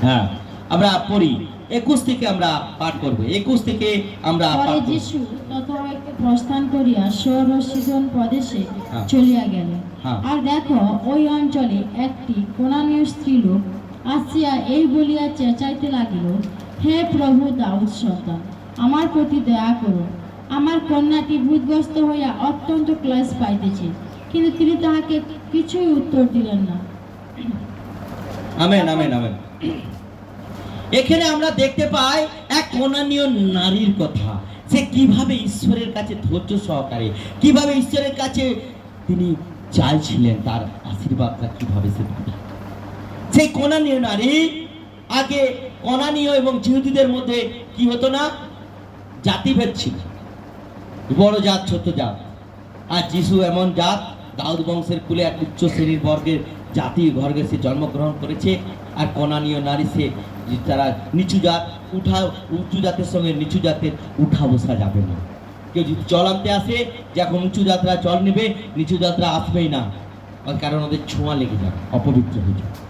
হ্যাঁ, আমরা পড়ি 21 থেকে আমরা পাঠ করব। 21 থেকে আমরা পরে পাঠ করব। যিশু তথা হইতে প্রস্থান করিয়া সোর ও সিদোন প্রদেশে হ্যাঁ। চলিয়া গেলেন। হ্যাঁ। আর দেখো, ওই অঞ্চলে একটি কোনানীয় স্ত্রীলোক আসিয়া এই বলিয়া চেঁচাইতে লাগিল, হে প্রভু দাউদ সন্তান, আমার প্রতি দয়া করুন, আমার কন্যাটি ভূতগ্রস্ত হইয়া অত্যন্ত ক্লেশ পাইতেছে। কিন্তু তিনি তাহাকে কিছুই উত্তর দিলেন না। Amen, amen, amen. এখানে আমরা দেখতে পাই এক কোনানীয় নারীর কথা, সে কিভাবে ঈশ্বরের কাছে ধৈর্য সহকারে, কিভাবে ঈশ্বরের কাছে তিনি চাইছিলেন তার আশীর্বাদটা কিভাবে সে পাবে। সেই কোনানীয় নারী, আগে কোনানীয় এবং জিহুদীদের মধ্যে কি হতো না, জাতিভেদ ছিল, বড় জাত ছোট জাত। আর যিশু এমন জাত, দাউদ বংশের কুলে এক উচ্চ শ্রেণীর বর্গের জাতি বর্গে সে জন্মগ্রহণ করেছে। আর কোনানীয় নারী সে, তারা নিচু জাত, উঁচু জাতের সঙ্গে নিচু জাতের উঠা বসা যাবে না। কেউ যদি জল আনতে আসে, যখন উঁচু জাতরা জল নেবে, নিচু জাতরা আসবেই না, কারণ ওদের ছোঁয়া লেগে যাবে, অপবিত্র হয়ে যাবে।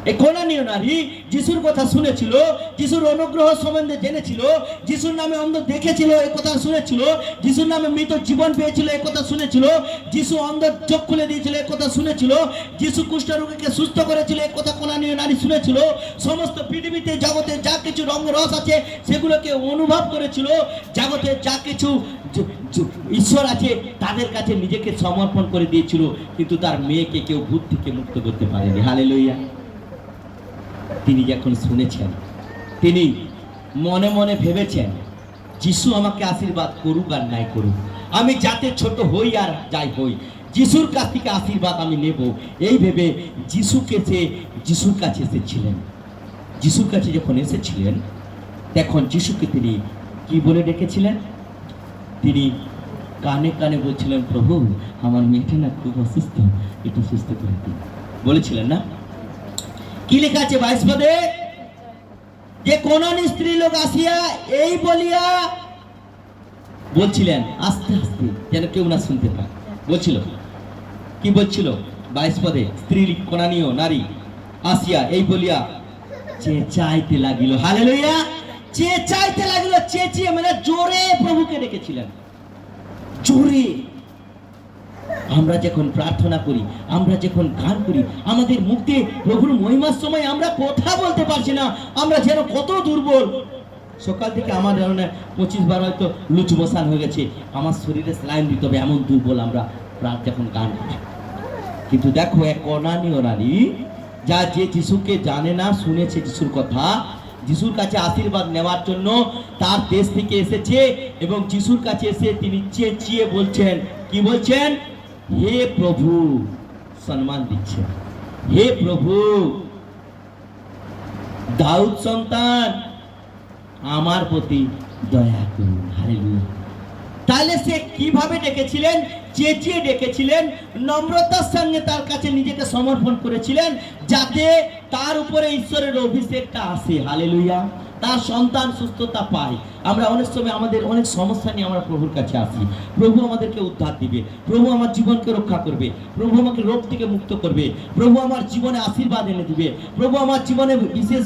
এই কোনানীয় নারী যিশুর কথা শুনেছিল, যিশুর অনুগ্রহ সম্বন্ধে জেনেছিল, যিশুর নামে অন্ধ দেখেছিল, এই কথা শুনেছিল, যিশুর নামে মৃত জীবন পেয়েছিল, এই কথা শুনেছিল, যিশু অন্ধ চোখ খুলে দিয়েছিল, এই কথা শুনেছিল, যিশু কুষ্ঠরোগীকে সুস্থ করেছিল, এই কথা কোনানীয় নারী শুনেছিল। সমস্ত পৃথিবীতে জগতে যা কিছু রঙ রস আছে সেগুলোকে অনুভব করেছিল। জগতে যা কিছু ঈশ্বর আছে তাদের কাছে নিজেকে সমর্পণ করে দিয়েছিল, কিন্তু তার মেয়েকে কেউ ভূত থেকে মুক্ত করতে পারেনি। হালেলুয়া। তিনি যখন শুনেছেন, তিনি মনে মনে ভেবেছেন, যিশু আমাকে আশীর্বাদ করুক আর নাই করুক, আমি যাতে ছোট হই আর যাই হই, যিশুর কাছ থেকে আশীর্বাদ আমি নেব, এই ভেবে যিশুর কাছে এসেছিলেন। যিশুর কাছে যখন এসেছিলেন, তখন যিশুকে তিনি কি বলে ডেকেছিলেন? তিনি কানে কানে বলছিলেন, প্রভু আমার মেয়েটা না খুব অসুস্থ, একটু সুস্থ করে দিন, বলেছিলেন না? কি লেখা আছে 22 পদে? যে কোনানী স্ত্রী লোক আসিয়া এই বলিয়া বলছিলেন, আস্তে আস্তে যেন কেউ না শুনতে পায়, বলছিল, কি বলছিল? 22 পদে, স্ত্রী কোনানীয় নারী আসিয়া এই বলিয়া চেঁচাইতে লাগিল। হালেলুয়া। চেঁচাইতে লাগিল, চেঁচিয়ে মানে জোরে প্রভুকে ডেকেছিলেন, জোরে। আমরা যখন প্রার্থনা করি, আমরা যখন গান করি, আমাদের মুখে প্রভুর মহিমার সময় আমরা কথা বলতে পারছি না, আমরা যেন কত দুর্বল। সকাল থেকে আমার ধরনের 25 বার হয়তো লুচু বসান হয়ে গেছে, আমার শরীরে স্লাইন দিতে হবে, এমন দুর্বল আমরা রাত যখন গান করি। কিন্তু দেখো, এক কোনানীয় নারী, যা যে যিশুকে জানে না, শুনেছে যিশুর কথা, যিশুর কাছে আশীর্বাদ নেওয়ার জন্য তার দেশ থেকে এসেছে, এবং যিশুর কাছে এসে তিনি চেঁচিয়ে বলছেন, কি বলছেন? হে প্রভু, সম্মান দিচ্ছেন, হে প্রভু দাউদ সন্তান, আমার প্রতি দয়া করুন। হালেলুয়া। তাহলে সে কিভাবে ডেকেছিলেন? চেঁচিয়ে ডেকেছিলেন, নম্রতার সঙ্গে তার কাছে নিজেকে সমর্পণ করেছিলেন, যাতে তার উপরে ঈশ্বরের অভিষেকটা আসে। হালেলুয়া। তার সন্তান সুস্থতা পায়। আমরা অনেক সময় আমাদের অনেক সমস্যা নিয়ে আমরা প্রভুর কাছে আসি। প্রভু আমাদেরকে উদ্ধার দিবে, প্রভু আমার জীবনকে রক্ষা করবে, প্রভু আমাকে রোগ থেকে মুক্ত করবে, প্রভু আমার জীবনে আশীর্বাদ এনে দিবে, প্রভু আমার জীবনে বিশেষ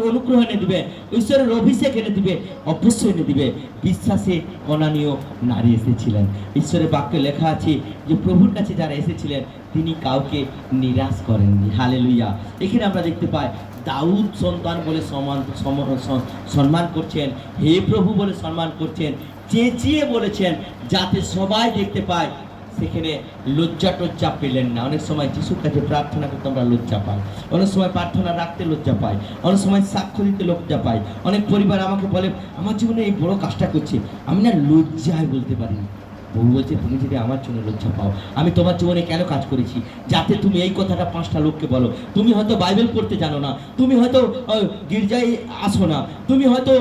অনুগ্রহ এনে দিবে, ঈশ্বরের অভিষেক এনে দিবে, অবশ্যই এনে দিবে। বিশ্বাসে অনানীয় নারী এসেছিলেন। ঈশ্বরের বাক্যে লেখা আছে যে প্রভুর কাছে যারা এসেছিলেন তিনি কাউকে নিরাশ করেননি। হালেলুয়া। এখানে আমরা দেখতে পাই দাউদ সন্তান বলে সম্মান করছেন, হে প্রভু বলে সম্মান করছেন, চেঁচিয়ে বলেছেন যাতে সবাই দেখতে পায়। সেখানে লজ্জা টজ্জা পেলেন না। অনেক সময় যিশুর কাছে প্রার্থনা করতে আমরা লজ্জা পাই, অনেক সময় প্রার্থনা রাখতে লজ্জা পাই, অনেক সময় সাক্ষ্য দিতে লজ্জা পাই। অনেক পরিবার আমাকে বলে আমার জীবনে এই বড় কাজটা করছে, আমি না লজ্জায় বলতে পারিনি। প্রভু বলছে তুমি যদি আমার জন্য লজ্জা পাও, আমি তোমার জীবনে কেন কাজ করেছি, যাতে তুমি এই কথাটা 5টা লোককে বলো। তুমি হয়তো বাইবেল পড়তে জানো না, তুমি হয়তো গির্জায় আসো না, তুমি হয়তো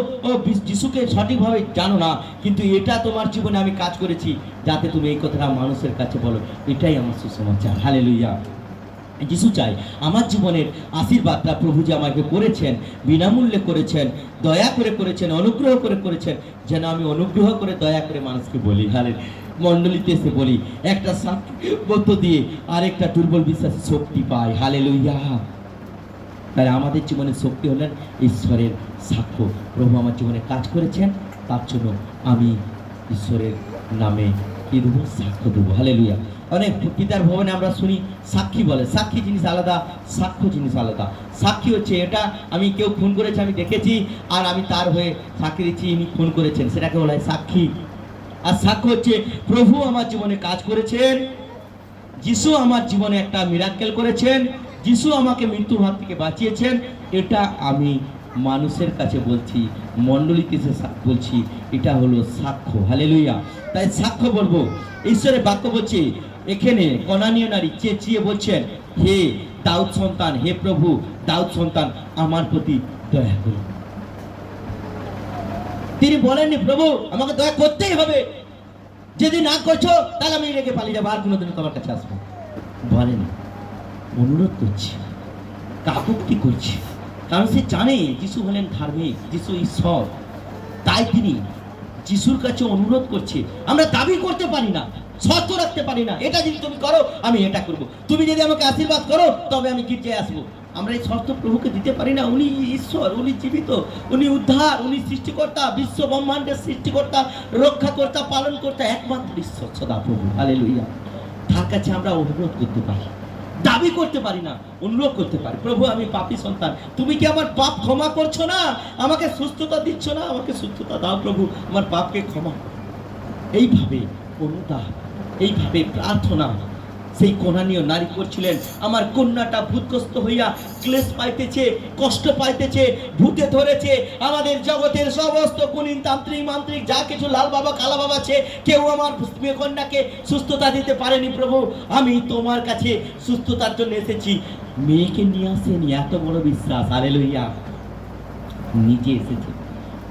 যিশুকে সঠিকভাবে জানো না, কিন্তু এটা তোমার জীবনে আমি কাজ করেছি যাতে তুমি এই কথাটা মানুষের কাছে বলো। এটাই আমার সুসমাচার। হালেলুয়া। যিশু চাই আমার জীবনের আশীর্বাদটা প্রভু যে আমাকে করেছেন, বিনামূল্যে করেছেন, দয়া করে করেছেন, অনুগ্রহ করে করেছেন, যেন আমি অনুগ্রহ করে দয়া করে মানুষকে বলি। মণ্ডলীতে এসে বলি, একটা সাক্ষ্য দিয়ে আরেকটা দুর্বল বিশ্বাসী শক্তি পায়। হালেলুয়া। তাই আমাদের জীবনে শক্তি হলেন ঈশ্বরের সাক্ষ্য। প্রভু আমার জীবনে কাজ করেছেন, তার জন্য আমি ঈশ্বরের নামে কি দেবো? সাক্ষ্য দেবো। হালেলুয়া। অনেক পিতার ভবনে আমরা শুনি সাক্ষী বলে। সাক্ষী জিনিস আলাদা, সাক্ষ্য জিনিস আলাদা। সাক্ষী হচ্ছে এটা আমি কেউ খুন করেছে আমি দেখেছি আর আমি তার হয়ে সাক্ষী দিচ্ছি ইনি খুন করেছেন, সেটাকে বলা হয় সাক্ষী। আর সাক্ষ্য হচ্ছে প্রভু আমার জীবনে কাজ করেছেন, যিশু আমার জীবনে একটা মিরাক্কেল করেছেন, যিশু আমাকে মৃত্যুর হাত থেকে বাঁচিয়েছেন, এটা আমি মানুষের কাছে বলছি, মণ্ডলীতে বলছি। এটা হলো সাক্ষ্য। হালেলুয়া। তাই সাক্ষ্য বলবো। ঈশ্বরের বাক্য বলছে এখানে কনানীয় নারী চেঁচিয়ে বলছেন, হে দাউদ সন্তান, হে প্রভু দাউদ সন্তান, আমার প্রতি দয়া করুন। তিনি বলেননি প্রভু আমাকে দয়া করতেই হবে, যদি না করছো তাহলে আমি রেখে পালিয়ে যাবো, আর কোনোদিন তোমার কাছে আসবো। বলেনি, অনুরোধ করছি, কাকুক্তি করছি, কারণ সে জানে যিশু হলেন ধার্মিক, যিশু ঈশ্বর। তাই তিনি যিশুর কাছে অনুরোধ করছে। আমরা দাবি করতে পারি না, শর্ত রাখতে পারি না, এটা যদি তুমি করো আমি এটা করব, তুমি যদি আমাকে আশীর্বাদ করো তবে আমি গির্জায় আসবো। আমরা এই শর্ত প্রভুকে দিতে পারি না। উনি ঈশ্বর, উনি জীবিত, উনি উদ্ধার, উনি সৃষ্টিকর্তা, বিশ্ব ব্রহ্মাণ্ডের সৃষ্টিকর্তা, রক্ষাকর্তা, পালনকর্তা, একমাত্র ঈশ্বর সদা প্রভু। হালেলুয়া। তার কাছে আমরা অনুরোধ করতে পারি, দাবি করতে পারি না, অনুরোধ করতে পারি। প্রভু আমি পাপী সন্তান, তুমি কি আমার পাপ ক্ষমা করছো না? আমাকে সুস্থতা দিচ্ছ না? আমাকে সুস্থতা দাও প্রভু, আমার পাপকে ক্ষমা করো। এইভাবে অনুদান, এইভাবে প্রার্থনা সেই কনানীয় নারী করছিলেন। আমার কন্যাটা ভূতগ্রস্ত হইয়া ক্লেশ পাইতেছে, কষ্ট পাইতেছে, ভূতে ধরেছে। আমাদের জগতের সমস্ত গুণীন তান্ত্রিক মান্ত্রিক যা কিছু লাল বাবা কালা বাবা আছে, কেউ আমার কন্যাকে সুস্থতা দিতে পারেনি। প্রভু আমি তোমার কাছে সুস্থতার জন্য এসেছি। মেয়েকে নিয়ে আসেনি, এত বড় বিশ্বাস। হালেলুয়া। নিজে এসেছে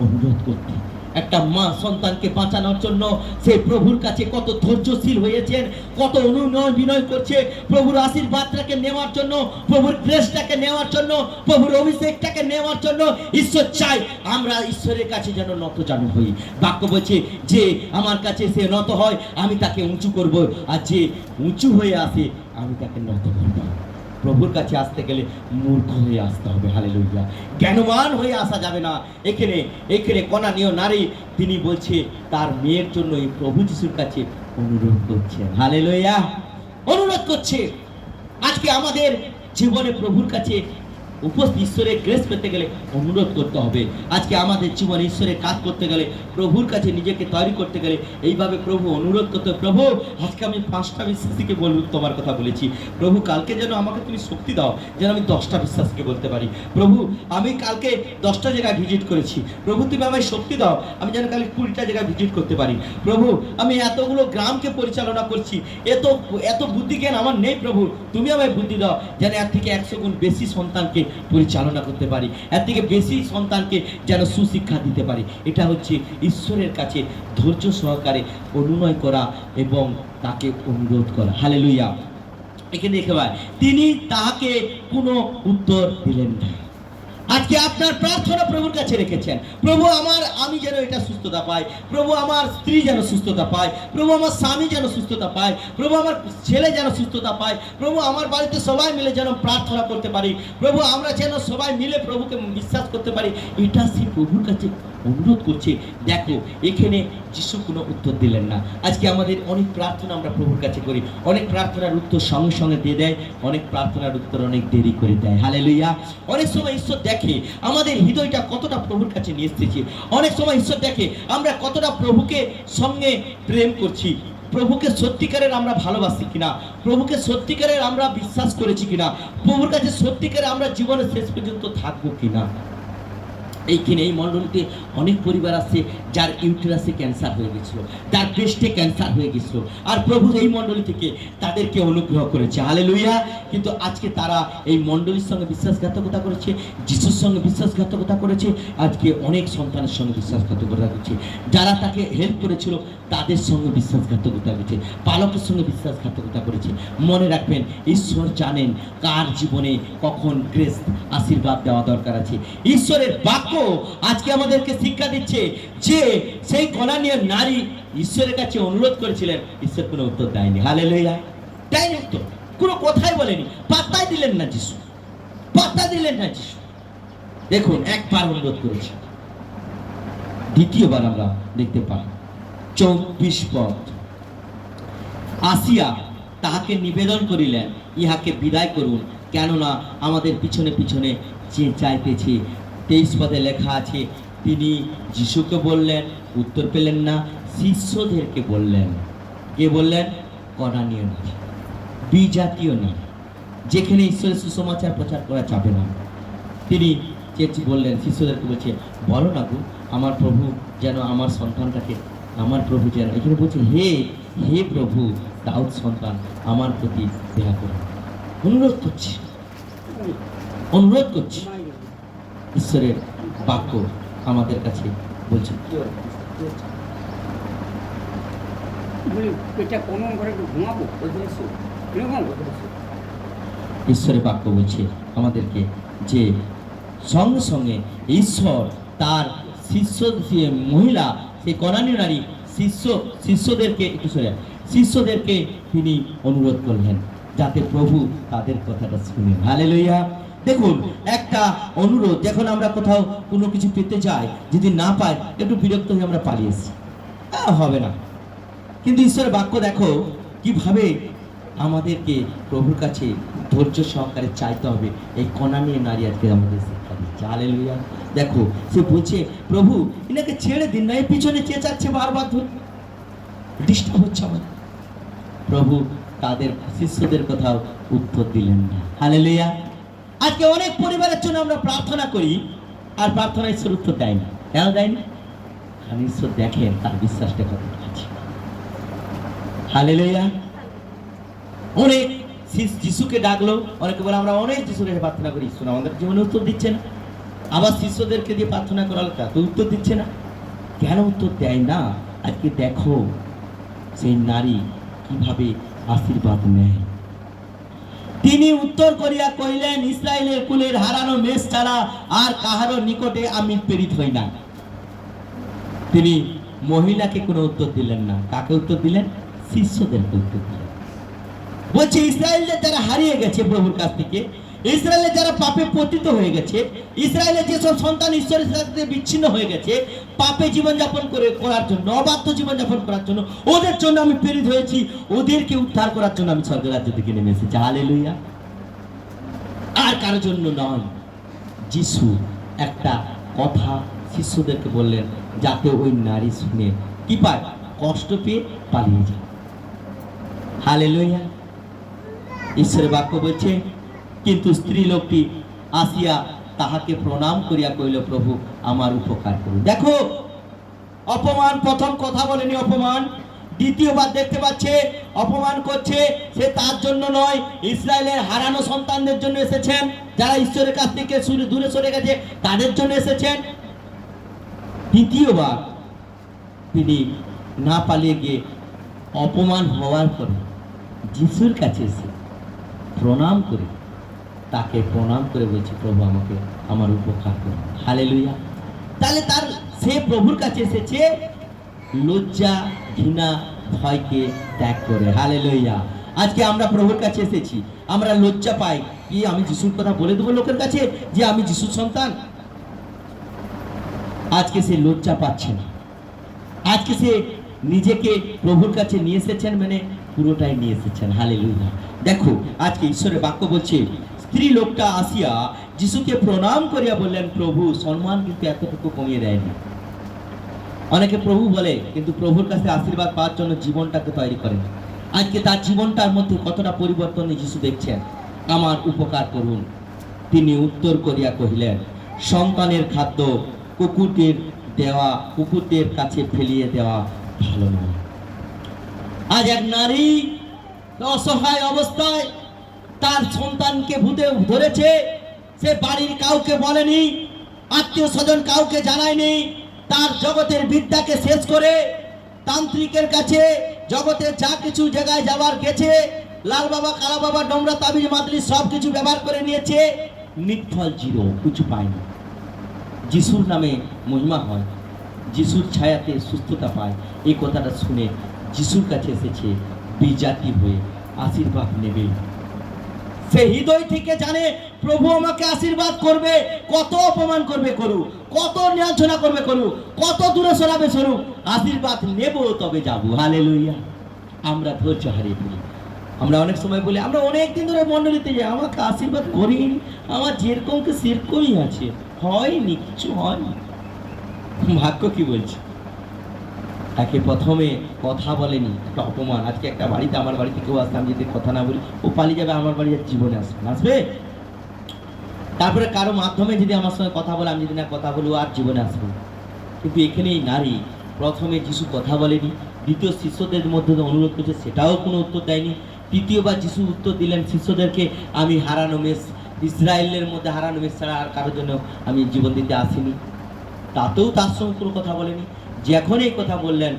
অনুরোধ করতে। একটা মা সন্তানকে বাঁচানোর জন্য সে প্রভুর কাছে কত ধৈর্যশীল হয়েছেন, কত অনুনয় বিনয় করছে প্রভুর আশীর্বাদটাকে নেওয়ার জন্য, প্রভুর গ্রেসটাকে নেওয়ার জন্য, প্রভুর অভিষেকটাকে নেওয়ার জন্য। ঈশ্বর চাই আমরা ঈশ্বরের কাছে যেন নতজানু হই। বাক্য বলছে যে আমার কাছে সে নত হয় আমি তাকে উঁচু করব, আর যে উঁচু হয়ে আসে আমি তাকে নত করব। প্রভুর কাছে আসতে গেলে মূর্খ হয়ে আসতে হবে। হালেলুয়া। জ্ঞানবান হয়ে আসা যাবে না। এখানে কনানীয় নারী তিনি বলছে তার মেয়ের জন্য এই প্রভু যিশুর কাছে অনুরোধ করছে। হালেলুয়া। অনুরোধ করছে। আজকে আমাদের জীবনে প্রভুর কাছে উপস্থিত ঈশ্বরের গ্রেস পেতে গেলে অনুরোধ করতে হবে। আজকে আমাদের জীবনে ঈশ্বরের কাজ করতে গেলে, প্রভুর কাছে নিজেকে তৈরি করতে গেলে এইভাবে প্রভু অনুরোধ করতে হবে। প্রভু আজকে আমি 5টা বিশ্বাসীকে বলবো তোমার কথা বলেছি, প্রভু কালকে যেন আমাকে তুমি শক্তি দাও যেন আমি 10টা বিশ্বাসীকে বলতে পারি। প্রভু আমি কালকে 10টা জায়গায় ভিজিট করেছি, প্রভু তুমি আমায় শক্তি দাও আমি যেন কালকে 20টা জায়গায় ভিজিট করতে পারি। প্রভু আমি এতগুলো গ্রামকে পরিচালনা করছি, এত বুদ্ধি জ্ঞান আমার নেই। প্রভু তুমি আমায় বুদ্ধি দাও যেন এর থেকে 100 গুণ বেশি সন্তানকে পরিচালনা করতে পারি, এর থেকে বেশি সন্তানকে যেন সুশিক্ষা দিতে পারি। এটা হচ্ছে ঈশ্বরের কাছে ধৈর্য সহকারে অনুনয় করা এবং তাকে অনুরোধ করা। হালেলুয়া। এখানে দেখে ভাই, তিনি তাহাকে কোনো উত্তর দিলেন না। আজকে আপনার প্রার্থনা প্রভুর কাছে রেখেছেন, প্রভু আমি যেন এটা সুস্থতা পাই, প্রভু আমার স্ত্রী যেন সুস্থতা পায়, প্রভু আমার স্বামী যেন সুস্থতা পায়, প্রভু আমার ছেলে যেন সুস্থতা পায়, প্রভু আমার বাড়িতে সবাই মিলে যেন প্রার্থনা করতে পারি, প্রভু আমরা যেন সবাই মিলে প্রভুকে বিশ্বাস করতে পারি। এটা সে প্রভুর কাছে অনুরোধ করছে। দেখো এখানে যিশু কোনো উত্তর দিলেন না। আজকে আমাদের অনেক প্রার্থনা আমরা প্রভুর কাছে করি, অনেক প্রার্থনার উত্তর সঙ্গে সঙ্গে দিয়ে দেয়, অনেক প্রার্থনার উত্তর অনেক দেরি করে দেয়। হালেলুয়া। অনেক সময় ঈশ্বর দেখে আমাদের হৃদয়টা কতটা প্রভুর কাছে নিয়ে এসেছি, অনেক সময় ঈশ্বর দেখে আমরা কতটা প্রভুকে সঙ্গে প্রেম করছি, প্রভুকে সত্যিকারের আমরা ভালোবাসি কিনা, প্রভুকে সত্যিকারের আমরা বিশ্বাস করেছি কিনা, প্রভুর কাছে সত্যিকারের আমরা জীবনের শেষ পর্যন্ত থাকবো কিনা। এইখানে এই মণ্ডলীতে অনেক পরিবার আছে যার ইউটেরাসে ক্যান্সার হয়ে গেছিল, যার ব্রেস্টে ক্যান্সার হয়ে গেছিল, আর প্রভু এই মণ্ডলী থেকে তাদেরকে অনুগ্রহ করেছে। হালেলুয়া। কিন্তু আজকে তারা এই মণ্ডলীর সঙ্গে বিশ্বাসঘাতকতা করেছে, যিশুর সঙ্গে বিশ্বাসঘাতকতা করেছে, আজকে অনেক সন্তানের সঙ্গে বিশ্বাসঘাতকতা করছে। যারা তাকে হেল্প করেছিল তাদের সঙ্গে বিশ্বাসঘাতকতা করেছে, পালকের সঙ্গে বিশ্বাসঘাতকতা করেছে। মনে রাখবেন, ঈশ্বর জানেন কার জীবনে কখন গ্রেস আশীর্বাদ দেওয়া দরকার আছে। ঈশ্বরের বাক্য আজকে আমাদেরকে শিক্ষা দিচ্ছে যে সেই কনানীয় নারী ঈশ্বরের কাছে অনুরোধ করেছিলেন, ঈশ্বর কোনো উত্তর দেয়নি। হালেলুয়া। দেয়নি উত্তর, কোনো কথাই বলেনি, পাত্তাই দিলেন না যিশু, পাত্তা দিলেন না যিশু। দেখুন, একবার অনুরোধ করেছে, দ্বিতীয়বার আমরা দেখতে পাই 24 পদ। আসিয়া তাহাকে নিবেদন করিলেন, ইহাকে বিদায় করুন, কেননা আমাদের পিছনে পিছনে যে যাইতেছে। 23 পদে লেখা আছে, তিনি যিশুকে বললেন, উত্তর পেলেন না, শিষ্যদেরকে বললেন। কে বললেন? কনানীয় নারী, বিজাতীয় নারী, যেখানে ঈশ্বরের সুসমাচার প্রচার করা যাবে না। তিনি বললেন, শিষ্যদেরকে বলছে, বলো না গো আমার প্রভু যেন আমার সন্তানটাকে, আমার প্রভু যেন, এখানে বলছে হে হে প্রভু দাউদ সন্তান আমার প্রতি দয়া করুন। অনুরোধ করছি, অনুরোধ করছি। ঈশ্বরের বাক্য আমাদের কাছে বলছে, ঈশ্বরের বাক্য বলছে আমাদেরকে যে সঙ্গে সঙ্গে ঈশ্বর তার শিষ্য মহিলা, সেই কনানীয় নারী শিষ্যদেরকে তিনি অনুরোধ করলেন যাতে প্রভু তাদের কথাটা শুনেন। হালেলুয়া। দেখুন, একটা অনুরোধ, যখন আমরা কোথাও কোনো কিছু পেতে যাই, যদি না পাই একটু বিরক্ত হয়ে আমরা পালিয়ে আসি, হবে না। কিন্তু ঈশ্বরের বাক্য দেখো কিভাবে আমাদেরকে প্রভুর কাছে ধৈর্য সহকারে চাইতে হবে। এই কনানীয় নারী আজকে আমাদের শিক্ষা দিচ্ছে। হালেলুয়া। দেখো, সে বলছে, প্রভু এনাকে ছেড়ে দিন না, এই পিছনে চেঁচাচ্ছে বারবার, ধরে ডিস্টার্ব হচ্ছে আমাদের। প্রভু তাদের শিষ্যদের কোথাও উত্তর দিলেন না। হালেলুয়া। আজকে অনেক পরিবারের জন্য আমরা প্রার্থনা করি, আর প্রার্থনা ঈশ্বর উত্তর দেয় না। কেন দেয়নি? কারণ ঈশ্বর দেখেন তার বিশ্বাসটা কতটা আছে। হালেলুয়া। অনেক যিশুকে ডাকলো, অনেকে বলে আমরা অনেক যিশুর কাছে প্রার্থনা করি, ঈশ্বর আমাদের জীবনে উত্তর দিচ্ছে না। আবার শিষ্যদেরকে দিয়ে প্রার্থনা করালো, তাকে উত্তর দিচ্ছে না। কেন উত্তর দেয় না? আজকে দেখো সেই নারী কিভাবে আশীর্বাদ নেয়। তিনি উত্তর করিয়া কহিলেন, ইসরায়েলের কুলের হারানো মেষ ছাড়া আর কাহারও নিকটে আমি প্রেরিত হই না। তিনি মহিলাকে কোনো উত্তর দিলেন না। কাকে উত্তর দিলেন? শিষ্যদেরকে উত্তর দিলেন। বলছে ইসরায়েলের যারা হারিয়ে গেছে প্রভুর কাছ থেকে, ইসরায়েলের যারা পাপে পতিত হয়ে গেছে, ইসরায়েলের যেসব সন্তান ঈশ্বরের সাথে বিচ্ছিন্ন হয়ে গেছে, পাপে জীবনযাপন করার জন্য, অবাধ্য জীবনযাপন করার জন্য, ওদের জন্য আমি প্রেরিত হয়েছি, ওদেরকে উদ্ধার করার জন্য আমি স্বর্গ রাজ্য থেকে নেমে এসেছি। হালেলুয়া। আর কারোর জন্য নয়। যিশু একটা কথা শিষ্যদেরকে বললেন যাতে ওই নারী শুনে কি পায়? কষ্ট পেয়ে পালিয়ে যায়। হালেলুয়া। ঈশ্বরের বাক্য বলছে, কিন্তু স্ত্রী লোকটি আসিয়া তাহাকে প্রণাম করিয়া কইল, প্রভু আমার উপকার করুন। দেখো, অপমান, প্রথম কথা বলেনি অপমান, দ্বিতীয়বার দেখতে পাচ্ছে অপমান করছে, সে তার জন্য নয়, ইসরায়েলের হারানো সন্তানদের জন্য এসেছেন, যারা ঈশ্বরের কাছ থেকে দূরে সরে গেছে তাদের জন্য এসেছেন। তৃতীয়বার তিনি না পালিয়ে গিয়ে অপমান হওয়ার পরে যিশুর কাছে এসে প্রণাম করে, তাকে প্রণাম করে বলছে, প্রভু আমাকে আমার উপকার করুন। হালেলুয়া। তাহলে সে প্রভুর কাছে এসেছে লজ্জা, ঘৃণা, ভয়কে ত্যাগ করে। হালেলুয়া। আজকে আমরা প্রভুর কাছে এসেছি, আমরা লজ্জা পাই কি আমি যিশুর কথা বলে দেবো লোকের কাছে যে আমি যিশুর সন্তান? আজকে সে লজ্জা পাচ্ছে না, আজকে সে নিজেকে প্রভুর কাছে নিয়ে এসেছেন, মানে পুরোটাই নিয়ে এসেছেন। হালেলুয়া। দেখো আজকে ঈশ্বরের বাক্য বলছে, স্ত্রী লোকটা আসিয়া যিশুকে প্রণাম করিয়া বললেন, প্রভু সম্মান কিন্তু এতটুকু কমিয়ে দেয়নি। অনেকে প্রভু বলে কিন্তু প্রভুর কাছে আশীর্বাদ পাওয়ার জন্য জীবনটাকে তৈরি করেন। আজকে তার জীবনটার মধ্যে কতটা পরিবর্তন যিশু দেখছেন। আমার উপকার করুন। তিনি উত্তর করিয়া কহিলেন, সন্তানের খাদ্য কুকুরদের কাছে ফেলিয়ে দেওয়া ভালো নয়। আজ এক নারী অসহায় অবস্থায় তার সন্তানকে ভূতে ধরেছে, সে বাড়ির কাউকে বলেনি, আত্মীয় স্বজন কাউকে জানায়নি, তার জগতের বিদ্যাকে শেষ করে তান্ত্রিকের কাছে জগতের যা কিছু জায়গায় যাবার গেছে, লাল বাবা, কালা বাবা, ডোমরা, তাবিজ, মাদলি সব কিছু ব্যবহার করে নিয়েছে, নির্ফল, জিরো, কিছু পায়নি। যিশুর নামে মহিমা হয়, যিশুর ছায়াতে সুস্থতা পায়, এই কথাটা শুনে যিশুর কাছে এসেছে বিজাতি হয়ে আশীর্বাদ নেবে। সে হৃদয় থেকে জানে প্রভু আমাকে আশীর্বাদ করবে, কত অপমান করবে করুক, কত লাঞ্ছনা করবে করুক, কত দূরে সরাবে সরুক, আশীর্বাদ নেব তবে যাবো। হালেলুয়া। আমরা ধৈর্য হারিয়ে ফেলি। আমরা অনেক সময় বলি, আমরা অনেক দিন ধরে মণ্ডলীতে যাই, আমাকে আশীর্বাদ করিনি, আমার যেরকমকে সেরকমই আছে, হয়নি, কিছু হয়নি। ভাগ্য কি বলছে? তাকে প্রথমে কথা বলেনি, একটা অপমান। আজকে একটা বাড়িতে, আমার বাড়িতে কেউ আসতে আমি যদি কথা না বলি, ও পালিয়ে যাবে, আমার বাড়ি জীবনে আসবে। তারপরে কারো মাধ্যমে যদি আমার সঙ্গে কথা বলে, আমি যদি না কথা বলি, ও আর জীবনে আসবে। কিন্তু এখানে এই নারী প্রথমে যিশু কথা বলেনি, দ্বিতীয় শিষ্যদের মধ্যে অনুরোধ করছে, সেটাও কোনো উত্তর দেয়নি। তৃতীয়বার যিশু উত্তর দিলেন শিষ্যদেরকে, আমি হারানো মেষ, ইসরায়েলের মধ্যে হারানো মেষ ছাড়া আর কারোর জন্য আমি জীবন দিতে আসিনি। তাতেও তার সঙ্গে কোনো কথা বলেনি। যখন এই কথা বললেন,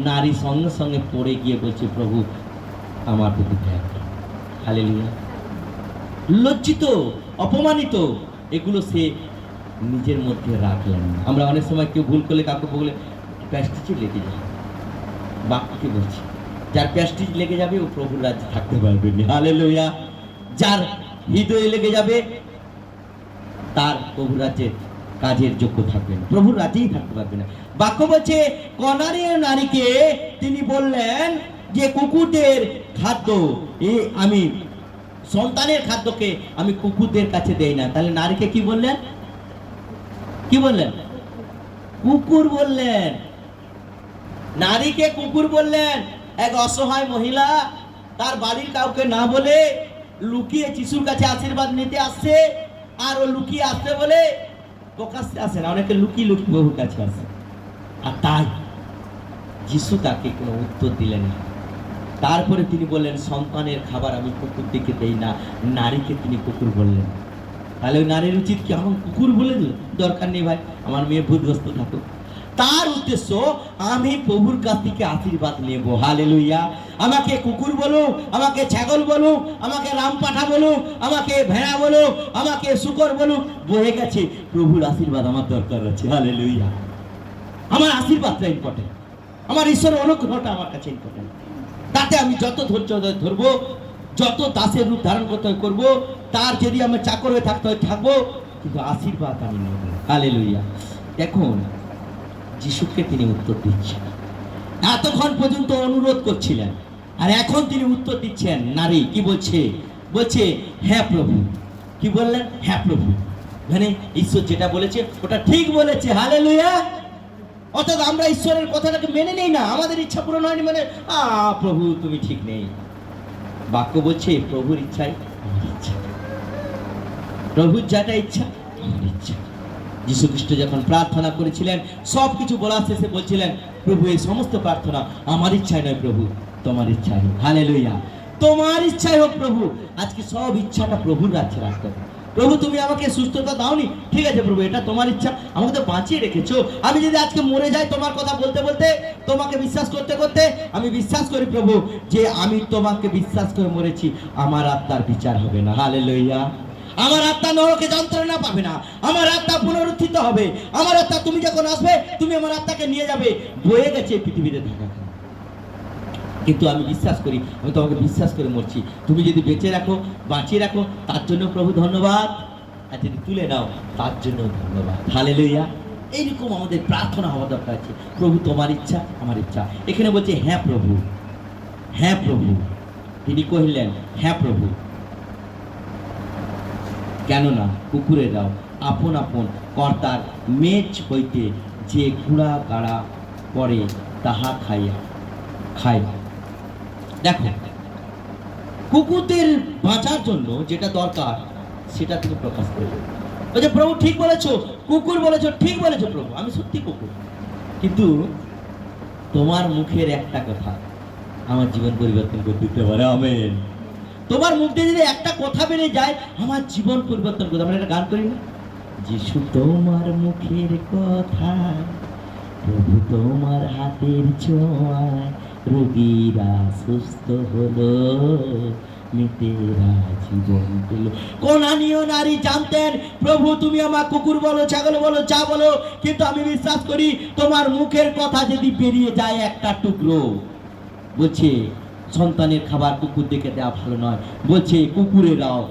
নারী সঙ্গে সঙ্গে পড়ে গিয়ে বলছে, প্রভু আমার প্রতি দয়া করুন। হালেলুয়া। লজ্জিত, অপমানিত, এগুলো সে নিজের মধ্যে রাখলেন না। আমরা অনেক সময় কেউ ভুল করলে, কাউকে বলে প্যাস্টিজে লেগে যায়, বাক্যকে বলছি, যার প্যাস্টিজ লেগে যাবে ও প্রভুর রাজ্যে থাকতে পারবে না। হালেলুয়া। যার হৃদয়ে লেগে যাবে তার প্রভুর রাজ্যে কাজের যোগ্য থাকবে না, প্রভুর রাজ্যেই থাকতে পারবে না। বাক্য বলছে, কনারীয় নারীকে তিনি বললেন যে কুকুরদের খাদ্য, আমি সন্তানের খাদ্যকে আমি কুকুরদের কাছে দেই না। তাহলে নারীকে কি বললেন? কি বললেন? কুকুর বললেন। নারীকে কুকুর বললেন। এক অসহায় মহিলা তার বাড়ির কাউকে না বলে লুকিয়ে যিশুর কাছে আশীর্বাদ নিতে আসছে, আর ও লুকিয়ে আসতে বলে প্রকাশ্যে আসে না, অনেকে লুকিয়ে লুকিয়ে বহুর কাছে আসে। আর তাই যিশু তাকে কোনো উত্তর দিলেন না। তারপরে তিনি বললেন, সন্তানের খাবার আমি কুকুরদেরকে দেই না। নারীকে তিনি কুকুর বললেন। তাহলে ওই নারীর উচিত কি আমার কুকুর বলে দিল? দরকার নেই ভাই, আমার মেয়ে ভূতগ্রস্ত থাকুক। তার উদ্দেশ্য আমি প্রভুর কাছ থেকে আশীর্বাদ নেব। হালেলুয়া। আমাকে কুকুর বলুক, আমাকে ছাগল বলুক, আমাকে রামপাঠা বলুক, আমাকে ভেড়া বলুক, আমাকে শুকর বলুক, বয়ে গেছে, প্রভুর আশীর্বাদ আমার দরকার আছে। হালেলুয়া। আমার আশীর্বাদটা ইম্পর্টেন্ট, আমার ঈশ্বরের অনুগ্রহটা আমার কাছে ইম্পর্টেন্ট। তাতে আমি যত ধৈর্য ধরবো, যত দাসের রূপ ধারণ করতে হয় করবো, তার যদি আমার চাকর হয়ে থাকতে হয় থাকবো, কিন্তু আশীর্বাদ আমি নেব। হালেলুয়া। দেখুন যিশুকে তিনি উত্তর দিচ্ছেন, এতক্ষণ পর্যন্ত অনুরোধ করছিলেন, আর এখন তিনি উত্তর দিচ্ছেন। নারী কি বলছে? বলছে, হ্যাঁ প্রভু। কি বললেন? হ্যাঁ প্রভু। মানে ঈশ্বর যেটা বলেছে ওটা ঠিক বলেছে। হালেলুয়া। অর্থাৎ আমরা ঈশ্বরের কথাটাকে মেনে নেই না, আমাদের ইচ্ছা পূরণ হয়নি মানে প্রভু তুমি ঠিক নেই। বাক্য বলছে, প্রভুর ইচ্ছাই আমার ইচ্ছা, প্রভুর যেটা ইচ্ছা আমার ইচ্ছা। যীশু খ্রিস্ট যখন প্রার্থনা করেছিলেন, সব কিছু বলার শেষে বলছিলেন, প্রভু এই সমস্ত প্রার্থনা আমার ইচ্ছায় নয় প্রভু, তোমার ইচ্ছায় হোক। হালেলুয়া, তোমার ইচ্ছায় হোক প্রভু। আজকে সব ইচ্ছাটা প্রভুর কাছে রাখতে হবে। প্রভু তুমি আমাকে সুস্থতা দাওনি, ঠিক আছে প্রভু, এটা তোমার ইচ্ছা, আমাকে তো বাঁচিয়ে রেখেছো। আমি যদি আজকে মরে যাই তোমার কথা বলতে বলতে, তোমাকে বিশ্বাস করতে করতে, আমি বিশ্বাস করি প্রভু যে আমি তোমাকে বিশ্বাস করে মরেছি, আমার আত্মার বিচার হবে না। হালেলুয়া, আমার আত্মা নরকে যন্ত্রণা পাবে না, আমার আত্মা পুনরুত্থিত হবে। আমার আত্মা, তুমি যখন আসবে তুমি আমার আত্মাকে নিয়ে যাবে। বয়ে গেছে এই পৃথিবীতে থাকা, কিন্তু আমি বিশ্বাস করি, আমি তোমাকে বিশ্বাস করে মরছি। তুমি যদি বেঁচে রাখো, বাঁচিয়ে রাখো, তার জন্য প্রভু ধন্যবাদ, আর যদি তুলে নাও তার জন্য ধন্যবাদ। হালেলুয়া, এইরকম আমাদের প্রার্থনা হওয়া দরকার আছে। প্রভু তোমার ইচ্ছা আমার ইচ্ছা। এখানে বলছে হ্যাঁ প্রভু, হ্যাঁ প্রভু। তিনি কহিলেন হ্যাঁ প্রভু, কেননা কুকুরেরাও আপন আপন কর্তার মেজ হইতে যে কুড়া গাড়া করে তাহা খায়। দেখো, কুকুরদের বাঁচার জন্য যেটা দরকার সেটা তুমি প্রকাশ করবে। বলছে প্রভু ঠিক বলেছো, কুকুর বলেছো, ঠিক বলেছো প্রভু, আমি সত্যি কুকুর, কিন্তু তোমার মুখের একটা কথা আমার জীবন পরিবর্তন করে দিতে পারে। আমেন। তোমার মুখ দিয়ে যদি একটা কথা বেরিয়ে যায় আমার জীবন পরিবর্তন করতে। আমরা একটা গান করি না, যিশু তোমার মুখের কথা, প্রভু তোমার হাতের ছোঁয়ায় রোগীরা সুস্থ হলো, মৃতেরা জীবন পেল। কোনানীয় নারী জানতেন প্রভু তুমি আমার কুকুর বলো, ছাগল বলো, যা বলো, কিন্তু আমি বিশ্বাস করি তোমার মুখের কথা যদি বেরিয়ে যায় একটা টুকরো, বলছে সন্তানের খাবার কুকুর দেখে দেওয়া ভালো নয়। বলছে কুকুরেরাও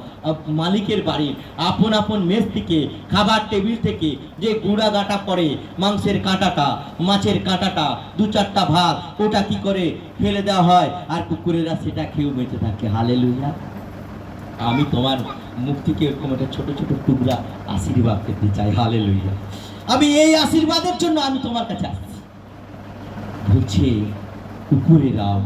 মালিকের বাড়ির আপন আপন মেস থেকে, খাবার টেবিল থেকে যে গুঁড়া গাঁটা পড়ে, মাংসের কাঁটাটা, মাছের কাঁটাটা, দু চারটা ভাত, ওটা কি করে ফেলে দেওয়া হয়, আর কুকুরেরা সেটা খেয়েও বেঁচে থাকে। হালেলুয়া, আমি তোমার মুখ থেকে এরকম একটা ছোট ছোট টুকরা আশীর্বাদ পেতে চাই। হালেলুয়া, আমি এই আশীর্বাদের জন্য আমি তোমার কাছে আসছি। বলছে কুকুরেরাও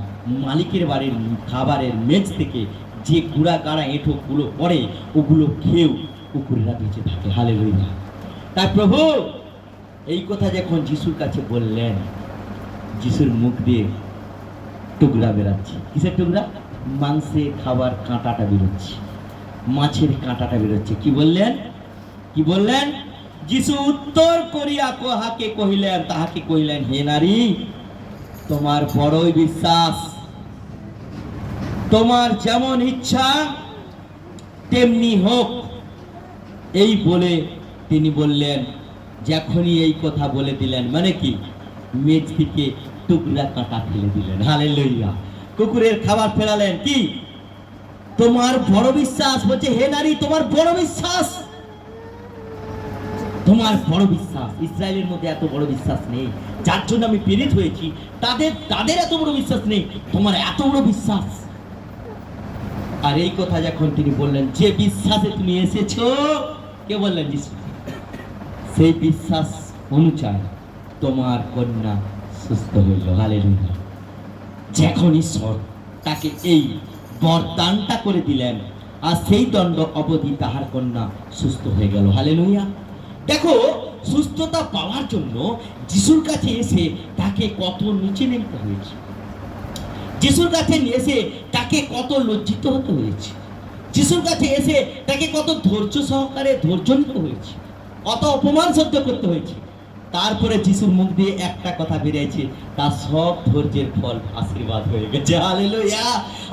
মালিকের বাড়ির খাবারের মেজ থেকে যে গুঁড়া গাড়া এঁঠোগুলো পড়ে ওগুলো খেয়েও কুকুরেরা বেঁচে থাকে। হালেলুয়া। তাই প্রভু এই কথা যখন যিশুর কাছে বললেন, যিশুর মুখ দিয়ে টুকরা বেরাচ্ছে। কিসের টুকরা? মাংসের খাবার কাঁটাটা বেরোচ্ছে, মাছের কাঁটাটা বেরোচ্ছে। কি বললেন? কি বললেন? যিশু উত্তর করিয়া কাহাকে কহিলেন, তাহাকে কহিলেন, হে নারী, তোমার বড়ই বিশ্বাস, তোমার যেমন ইচ্ছা তেমনি হোক। এই বলে তিনি বললেন, যখনই এই কথা বলে দিলেন, মানে কি, মেজ থেকে টুকরা কাঁটা ফেলে দিলেন। হালেলুয়া, কুকুরের খাবার ফেলালেন। কি? তোমার বড় বিশ্বাস। বলছে হে নারী, তোমার বড় বিশ্বাস, তোমার বড় বিশ্বাস। ইসরায়েলের মধ্যে এত বড় বিশ্বাস নেই, যার জন্য আমি প্রেরিত হয়েছি, তাদের এত বড় বিশ্বাস নেই, তোমার এত বড় বিশ্বাস। আর এই কথা যখন তিনি বললেন, যে বিশ্বাসে তুমি এসেছো, কে বললেন? যিশু। সেই বিশ্বাস অনুযায়ী তোমার কন্যা সুস্থ হইল। হালেলুয়া। যখন ঈশ্বর তাকে এই বরদানটা করে দিলেন, আর সেই দণ্ড অবধি তাহার কন্যা সুস্থ হয়ে গেল। হালেলুয়া। দেখো, সুস্থতা পাওয়ার জন্য যিশুর কাছে এসে তাকে কত নিচে নামতে হয়েছে, যিশুর কাছে এসে তাকে কত লজ্জিত হতে হয়েছে, যিশুর কাছে এসে তাকে কত ধৈর্য সহকারে ধৈর্য নিতে হয়েছে, কত অপমান সহ্য করতে হয়েছে। তারপরে যিশুর মুখ দিয়ে একটা কথা বেরিয়েছে, তার সব ধৈর্যের ফল আশীর্বাদ হয়ে গেছে। হালেলুয়া।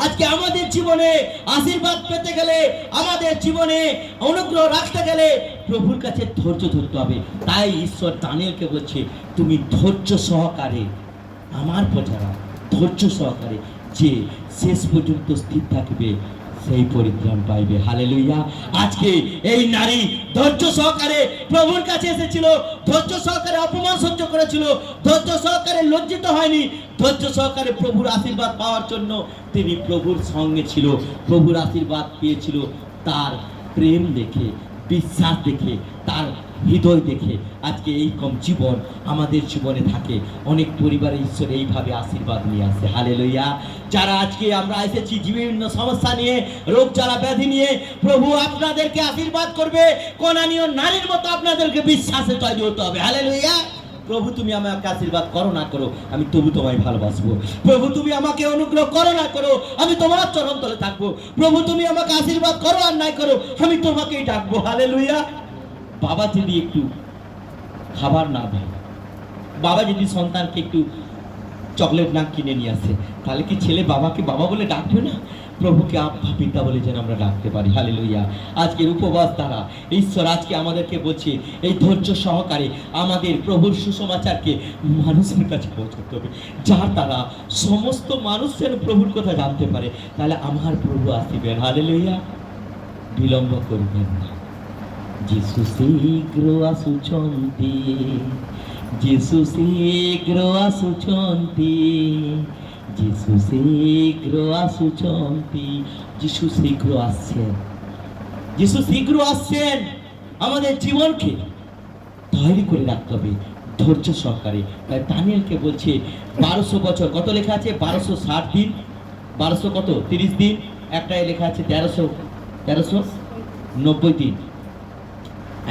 আজকে আমাদের জীবনে আশীর্বাদ পেতে গেলে, আমাদের জীবনে অনুগ্রহ রাখতে গেলে প্রভুর কাছে ধৈর্য ধরতে হবে। তাই ঈশ্বর দানিয়েলকে বলছে, তুমি ধৈর্য সহকারে আমার প্রজারা, ধৈর্য সহকারে যে শেষ পর্যন্ত স্থির থাকবে সেই পরিত্রাণ পাইবে। হালেলুয়া। আজকে এই নারী ধৈর্য সহকারে প্রভুর কাছে এসেছিল, ধৈর্য সহকারে অপমান সহ্য করেছিল, ধৈর্য সহকারে লজ্জিত হয়নি, ধৈর্য সহকারে প্রভুর আশীর্বাদ পাওয়ার জন্য তিনি প্রভুর সঙ্গে ছিল, প্রভুর আশীর্বাদ পেয়েছিল তার প্রেম দেখে, বিশ্বাস দেখে, তার হৃদয় দেখে। আজকে এই কম জীবন আমাদের জীবনে থাকে। অনেক পরিবারে ঈশ্বর এইভাবে আশীর্বাদ নিয়ে আসে। হালেলুয়া। যারা আজকে আমরা এসেছি বিভিন্ন সমস্যা নিয়ে, রোগ জ্বালা ব্যাধি নিয়ে, প্রভু আপনাদেরকে আশীর্বাদ করবে। কোনানীয় নারীর মতো আপনাদেরকে বিশ্বাসে তৈরি হতে হবে। হালেলুয়া। প্রভু তুমি আমাকে আশীর্বাদ করো না করো, আমি তবু তোমায় ভালোবাসবো। প্রভু তুমি আমাকে অনুগ্রহ করো না করো, আমি তোমার চরণ তলে থাকবো। প্রভু তুমি আমাকে আশীর্বাদ করো আর নাই করো, আমি তোমাকেই ডাকবো। হালেলুয়া। বাবা যদি একটু খাবার না দেয়, বাবা যদি সন্তানকে একটু চকলেট না কিনে নিয়ে আসে, তাহলে কি ছেলে বাবাকে বাবা বলে ডাকবে না? প্রভুকে আব্বা পিতা বলে যেন আমরা ডাকতে পারি। হালেলুয়া। আজকের উপবাস দ্বারা ঈশ্বর আজকে আমাদেরকে বলছে এই ধৈর্য সহকারে আমাদের প্রভুর সুসমাচারকে মানুষের কাছে পৌঁছতে হবে, যার দ্বারা সমস্ত মানুষ যেন প্রভুর কথা জানতে পারে। তাহলে আমার প্রভু আসিবেন। হালেলুয়া। বিলম্ব করবেন না। যিশু শীঘ্র আসুচন্তি, যিশু শীঘ্র আসুচন্তি, যিশু শীঘ্র আসুচন্তি। যিশু শীঘ্র আসছেন, যিশু শীঘ্র আসছেন। আমাদের জীবনকে তৈরি করে রাখতে হবে ধৈর্য সহকারে। তাই দানিয়েলকে বলছে 1200 বছর, কত লেখা আছে? 1260 দিন, 1200 কত 30 দিন, একটাই লেখা আছে 1390 দিন,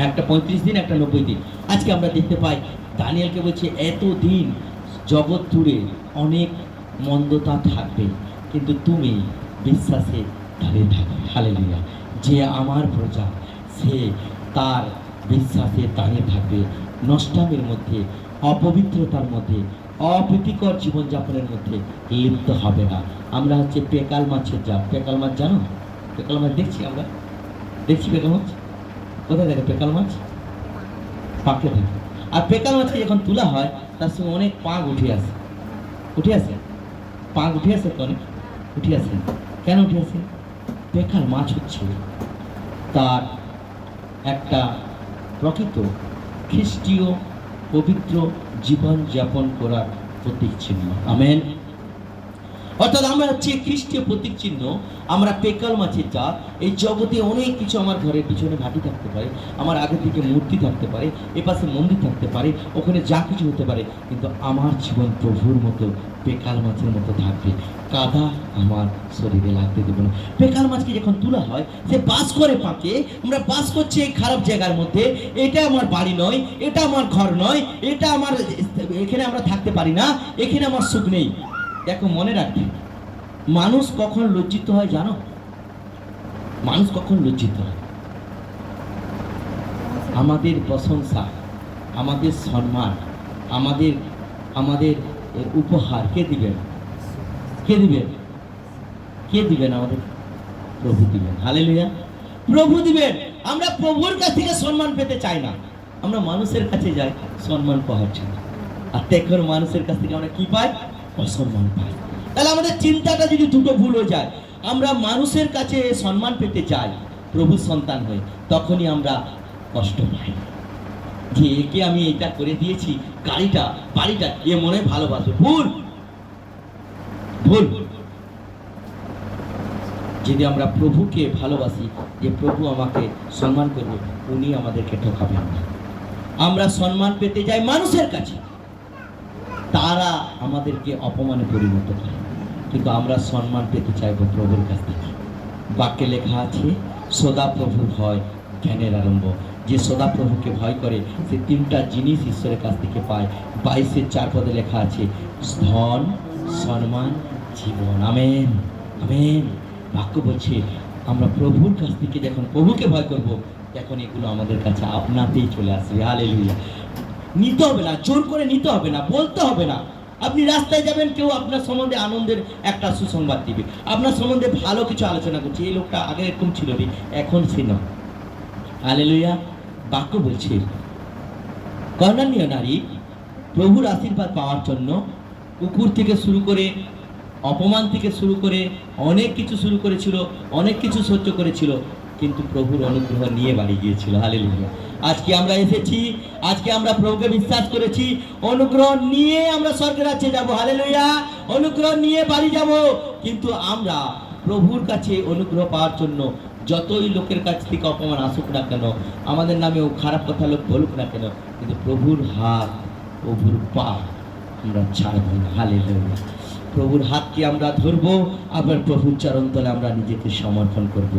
একটা 35 দিন, একটা 90 দিন। আজকে আমরা দেখতে পাই দানিয়েলকে বলছে এত দিন জগৎ জুড়ে অনেক মন্দতা থাকবে, কিন্তু তুমি বিশ্বাসে দাঁড়িয়ে থাকবে। হালেলুয়া। যে আমার প্রজা, সে তার বিশ্বাসে দাঁড়িয়ে থাকবে, নষ্টামের মধ্যে, অপবিত্রতার মধ্যে, অপ্রীতিকর জীবনযাপনের মধ্যে লিপ্ত হবে না। আমরা হচ্ছে পেকাল মাছের জাত। পেকাল মাছ জানো? পেকাল মাছ দেখছি, আমরা দেখছি পেকাল মাছ। কোথায় থাকে পেকাল মাছ? পাকে থাকে। আর পেকাল মাছকে যখন তোলা হয় তার সঙ্গে অনেক পাক উঠে আসে। উঠে আসে? পাক উঠে আসে তো অনেক? উঠে আসে। কেন উঠে আসে? পেকাল মাছ হচ্ছে তার একটা প্রকৃত খ্রিস্টীয় পবিত্র জীবন যাপন করার প্রতীক চিহ্ন। আমেন। অর্থাৎ আমরা হচ্ছে খ্রিস্টীয় প্রতীক চিহ্ন, আমরা পেকাল মাছের জাত। এই জগতে অনেক কিছু, আমার ঘরের পিছনে ঘাঁটি থাকতে পারে, আমার আগে থেকে মূর্তি থাকতে পারে, এপাশে মন্দির থাকতে পারে, ওখানে যা কিছু হতে পারে, কিন্তু আমার জীবন প্রভুর মতো পেকাল মাছের মতো থাকবে। কাদা আমার শরীরে লাগতে দেবো না। পেকাল মাছকে যখন তোলা হয়, সে বাস করে পাকে, আমরা বাস করছি এই খারাপ জায়গার মধ্যে। এটা আমার বাড়ি নয়, এটা আমার ঘর নয়, এটা আমার, এখানে আমরা থাকতে পারি না, এখানে আমার সুখ নেই। দেখো, মনে রাখবে, মানুষ কখন লজ্জিত হয় জানো? মানুষ কখন লজ্জিত হয়? আমাদের প্রশংসা, আমাদের সম্মান, আমাদের আমাদের উপহার কে দিবেন? কে দিবেন? কে দিবেন? আমাদের প্রভু দিবেন। হালেলুয়া। প্রভু দিবেন। আমরা প্রভুর কাছ থেকে সম্মান পেতে চাই না, আমরা মানুষের কাছে যাই সম্মান পাওয়ার জন্য। আর দেখুন, মানুষের কাছ থেকে আমরা কি পাই? অসম্মান পাই। তাহলে আমাদের চিন্তাটা যদি দুটো ভুল হয়ে যায়, আমরা মানুষের কাছে সম্মান পেতে চাই প্রভুর সন্তান হয়ে, তখনই আমরা কষ্ট পাই যে একে আমি এটা করে দিয়েছি, গাড়িটা, বাড়িটা, এ মনে ভালোবাসে। ভুল, ভুল। যদি আমরা প্রভুকে ভালোবাসি, যে প্রভু আমাকে সম্মান করবে, উনি আমাদেরকে ঠকাবেন না। আমরা সম্মান পেতে যাই মানুষের কাছে, তারা আমাদেরকে অপমানে পরিণত করে, কিন্তু আমরা সম্মান পেতে চাইব প্রভুর কাছ থেকে। বাক্যে লেখা আছে, সদা প্রভুর ভয় জ্ঞানের আরম্ভ। যে সদা প্রভুকে ভয় করে, সে 3টা জিনিস ঈশ্বরের কাছ থেকে পায়। 22-4 পদে লেখা আছে, ধন, সম্মান, জীবন। Amen, amen. বাক্য বলছে আমরা প্রভুর কাছ থেকে যখন প্রভুকে ভয় করব, তখন এগুলো আমাদের কাছে আপনাতেই চলে আসবে। হালেলুয়া। নিতে হবে না, জোর করে নিতে হবে না, বলতে হবে না। আপনি রাস্তায় যাবেন, কেউ আপনার সম্বন্ধে আনন্দের একটা সুসংবাদ দিবে, আপনার সম্বন্ধে ভালো কিছু আলোচনা করছে, এই লোকটা আগে এরকম ছিল রে, এখন সে নয়। হালেলুয়া। বাক্য বলছে কর্ণানীয় নারী প্রভুর আশীর্বাদ পাওয়ার জন্য কুকুর থেকে শুরু করে, অপমান থেকে শুরু করে অনেক কিছু শুরু করেছিল, অনেক কিছু সহ্য করেছিল, কিন্তু প্রভুর অনুগ্রহ নিয়ে বাড়ি গিয়েছিল। হালেলুয়া। আজকে আমরা এসেছি, আজকে আমরা প্রভুকে বিশ্বাস করেছি, অনুগ্রহ নিয়ে আমরা স্বর্গের রাজ্যে যাব। হালেলুয়া। অনুগ্রহ নিয়ে বাড়ি যাব। কিন্তু আমরা প্রভুর কাছে অনুগ্রহ পাওয়ার জন্য যতই লোকের কাছ থেকে অপমান আসুক না কেন, আমাদের নামেও খারাপ কথা লোক বলুক না কেন, কিন্তু প্রভুর হাত, প্রভুর পা আমরা ছাড়ব না। হালেলুয়া। প্রভুর হাতকে আমরা ধরবো, আবার প্রভুর চরণতলে আমরা নিজেকে সমর্পণ করব।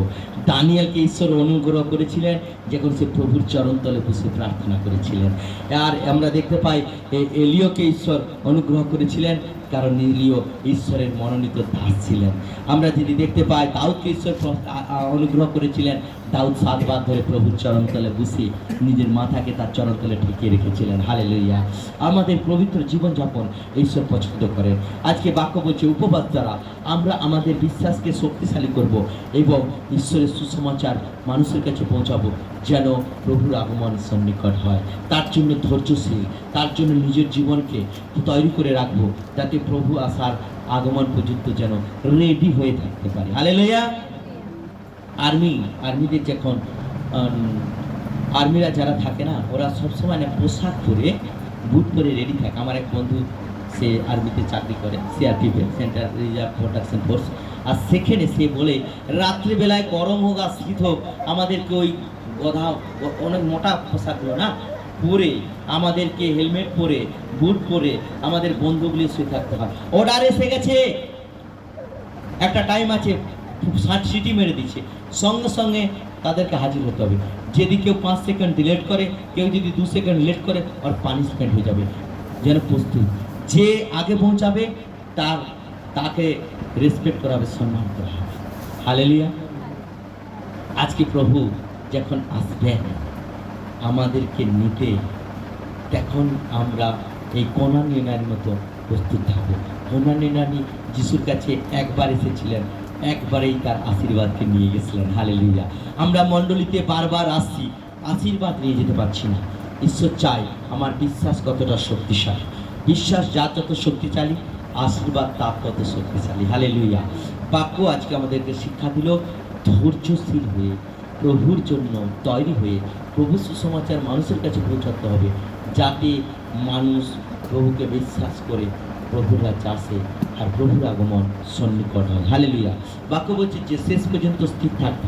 দানিয়েলকে ঈশ্বর অনুগ্রহ করেছিলেন যখন সে প্রভুর চরণতলে বসে প্রার্থনা করেছিলেন। আর আমরা দেখতে পাই এলিয়কে ঈশ্বর অনুগ্রহ করেছিলেন, কারণ এলিয় ঈশ্বরের মনোনীত দাস ছিলেন। আমরা যদি দেখতে পাই দাউদকে ঈশ্বর অনুগ্রহ করেছিলেন, দাউদ 7 বার ধরে প্রভুর চরণতলে বসে নিজের মাথাকে তার চরণতলে ঠেকিয়ে রেখেছিলেন। হালেলুয়া। আমাদের পবিত্র জীবনযাপন ঈশ্বর পছন্দ করেন। আজকে বাক্য বলছে উপবাস দ্বারা আমরা আমাদের বিশ্বাসকে শক্তিশালী করব এবং ঈশ্বরের সুসমাচার মানুষের কাছে পৌঁছাবো, যেন প্রভুর আগমন সন্নিকট হয়। তার জন্য ধৈর্যশীল, তার জন্য নিজের জীবনকে তৈরি করে রাখবো, যাতে প্রভু আসার আগমন পর্যন্ত যেন রেডি হয়ে থাকতে পারে। হালেলুয়া। আর্মিদের যখন আর্মিরা যারা থাকে না, ওরা সবসময় না পোশাক পরে বুট পরে রেডি থাকে। আমার এক বন্ধু সে আর্মিতে চাকরি করে, CRPF, central reserve protection force. আর সেখানে সে বলে রাত্রিবেলায় গরম হোক আর শীত হোক আমাদেরকে ওই গধা অনেক মোটা পোশাকগুলো না পরে, আমাদেরকে হেলমেট পরে বুট পরে আমাদের বন্ধুগুলি শুয়ে থাকতে হয়। অর্ডার এসে গেছে, একটা টাইম আছে, 60 সিটি মেরে দিচ্ছে, সঙ্গে সঙ্গে তাদেরকে হাজির হতে হবে। যদি কেউ 5 সেকেন্ড লেট করে, কেউ যদি 2 সেকেন্ড লেট করে, আর পানিশমেন্ট হয়ে যাবে। যেন প্রস্তুত, যে আগে পৌঁছাবে তাকে রেসপেক্ট করা হবে, সম্মান করা হবে। হালেলুয়া। আজকে প্রভু যখন আসবেন আমাদেরকে নিতে, তখন আমরা এই কোনানি নারীর মতো প্রস্তুত থাকবো। কোনানি নারী যিশুর কাছে একবার এসেছিলেন, একবারেই তার আশীর্বাদকে নিয়ে গেছিলেন। হালেলুয়া। আমরা মণ্ডলীতে বারবার আসছি, আশীর্বাদ নিয়ে যেতে পারছি না। ঈশ্বর চাই আমার বিশ্বাস কতটা শক্তিশালী। বিশ্বাস যার যত শক্তিশালী, আশীর্বাদ তার তত শক্তিশালী। হালেলুয়া। বাক্য আজকে আমাদেরকে শিক্ষা দিল, ধৈর্যশীল হয়ে প্রভুর জন্য তৈরি হয়ে প্রভু সুসমাচার মানুষের কাছে পৌঁছাতে হবে, যাতে মানুষ প্রভুকে বিশ্বাস করে প্রভুর রাজ্যে আসে আর প্রভুর আগমন সন্নিকট হয়। হালেলুয়া। বাক্য বলছে যে শেষ পর্যন্ত স্থির থাকবে।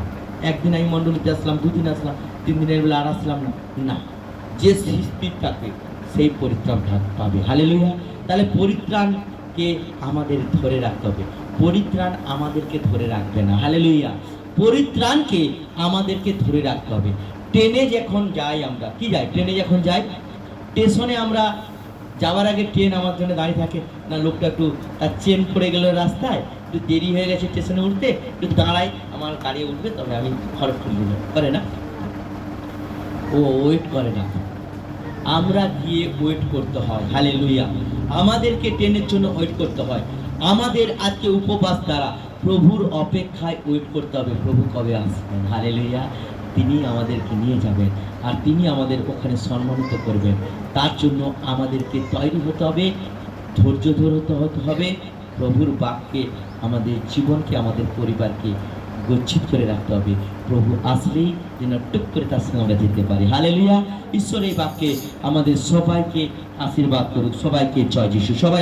একদিন আমি মণ্ডলীতে আসলাম, 2 দিন আসলাম, 3 দিনের বেলা আর আসলাম না, যে স্থির থাকবে সেই পরিত্রাণ পাবে। হালেলুয়া। তাহলে পরিত্রাণকে আমাদের ধরে রাখতে হবে, পরিত্রাণ আমাদেরকে ধরে রাখবে না। হালেলুয়া। পরিত্রাণকে আমাদেরকে ধরে রাখতে হবে। ট্রেনে যখন যাই, আমরা কি যাই, ট্রেনে যখন যাই, স্টেশনে আমরা যাওয়ার আগে ট্রেন আমার জন্য দাঁড়িয়ে থাকে না, লোকটা একটু তার চেন পড়ে গেল রাস্তায়, একটু দেরি হয়ে গেছে স্টেশনে উঠতে, একটু দাঁড়াই, আমার গাড়ি উঠবে তবে আমি খরচ খুলব, করে না, ও ওয়েট করে না, আমরা গিয়ে ওয়েট করতে হয়। হালেলুয়া। আমাদেরকে ট্রেনের জন্য ওয়েট করতে হয়। আমাদের আজকে উপবাস দ্বারা প্রভুর অপেক্ষায় ওয়েট করতে হবে, প্রভু কবে আসবেন। হালেলুয়া। তিনি আমাদেরকে নিয়ে যাবেন আর তিনি আমাদের ওখানে সম্মানিত করবেন। তার জন্য আমাদেরকে তৈরি হতে হবে, ধৈর্য ধরতে হবে, প্রভুর বাক্যে আমাদের জীবনকে, আমাদের পরিবারকে গচ্ছিত করে রাখতে হবে। প্রভু আসলেই যেন টুক করে তার সঙ্গে আমরা যেতে পারি। হালেলুয়া। ঈশ্বর এই বাক্যে আমাদের সবাইকে আশীর্বাদ করুক। সবাইকে জয় যিশু। সবাই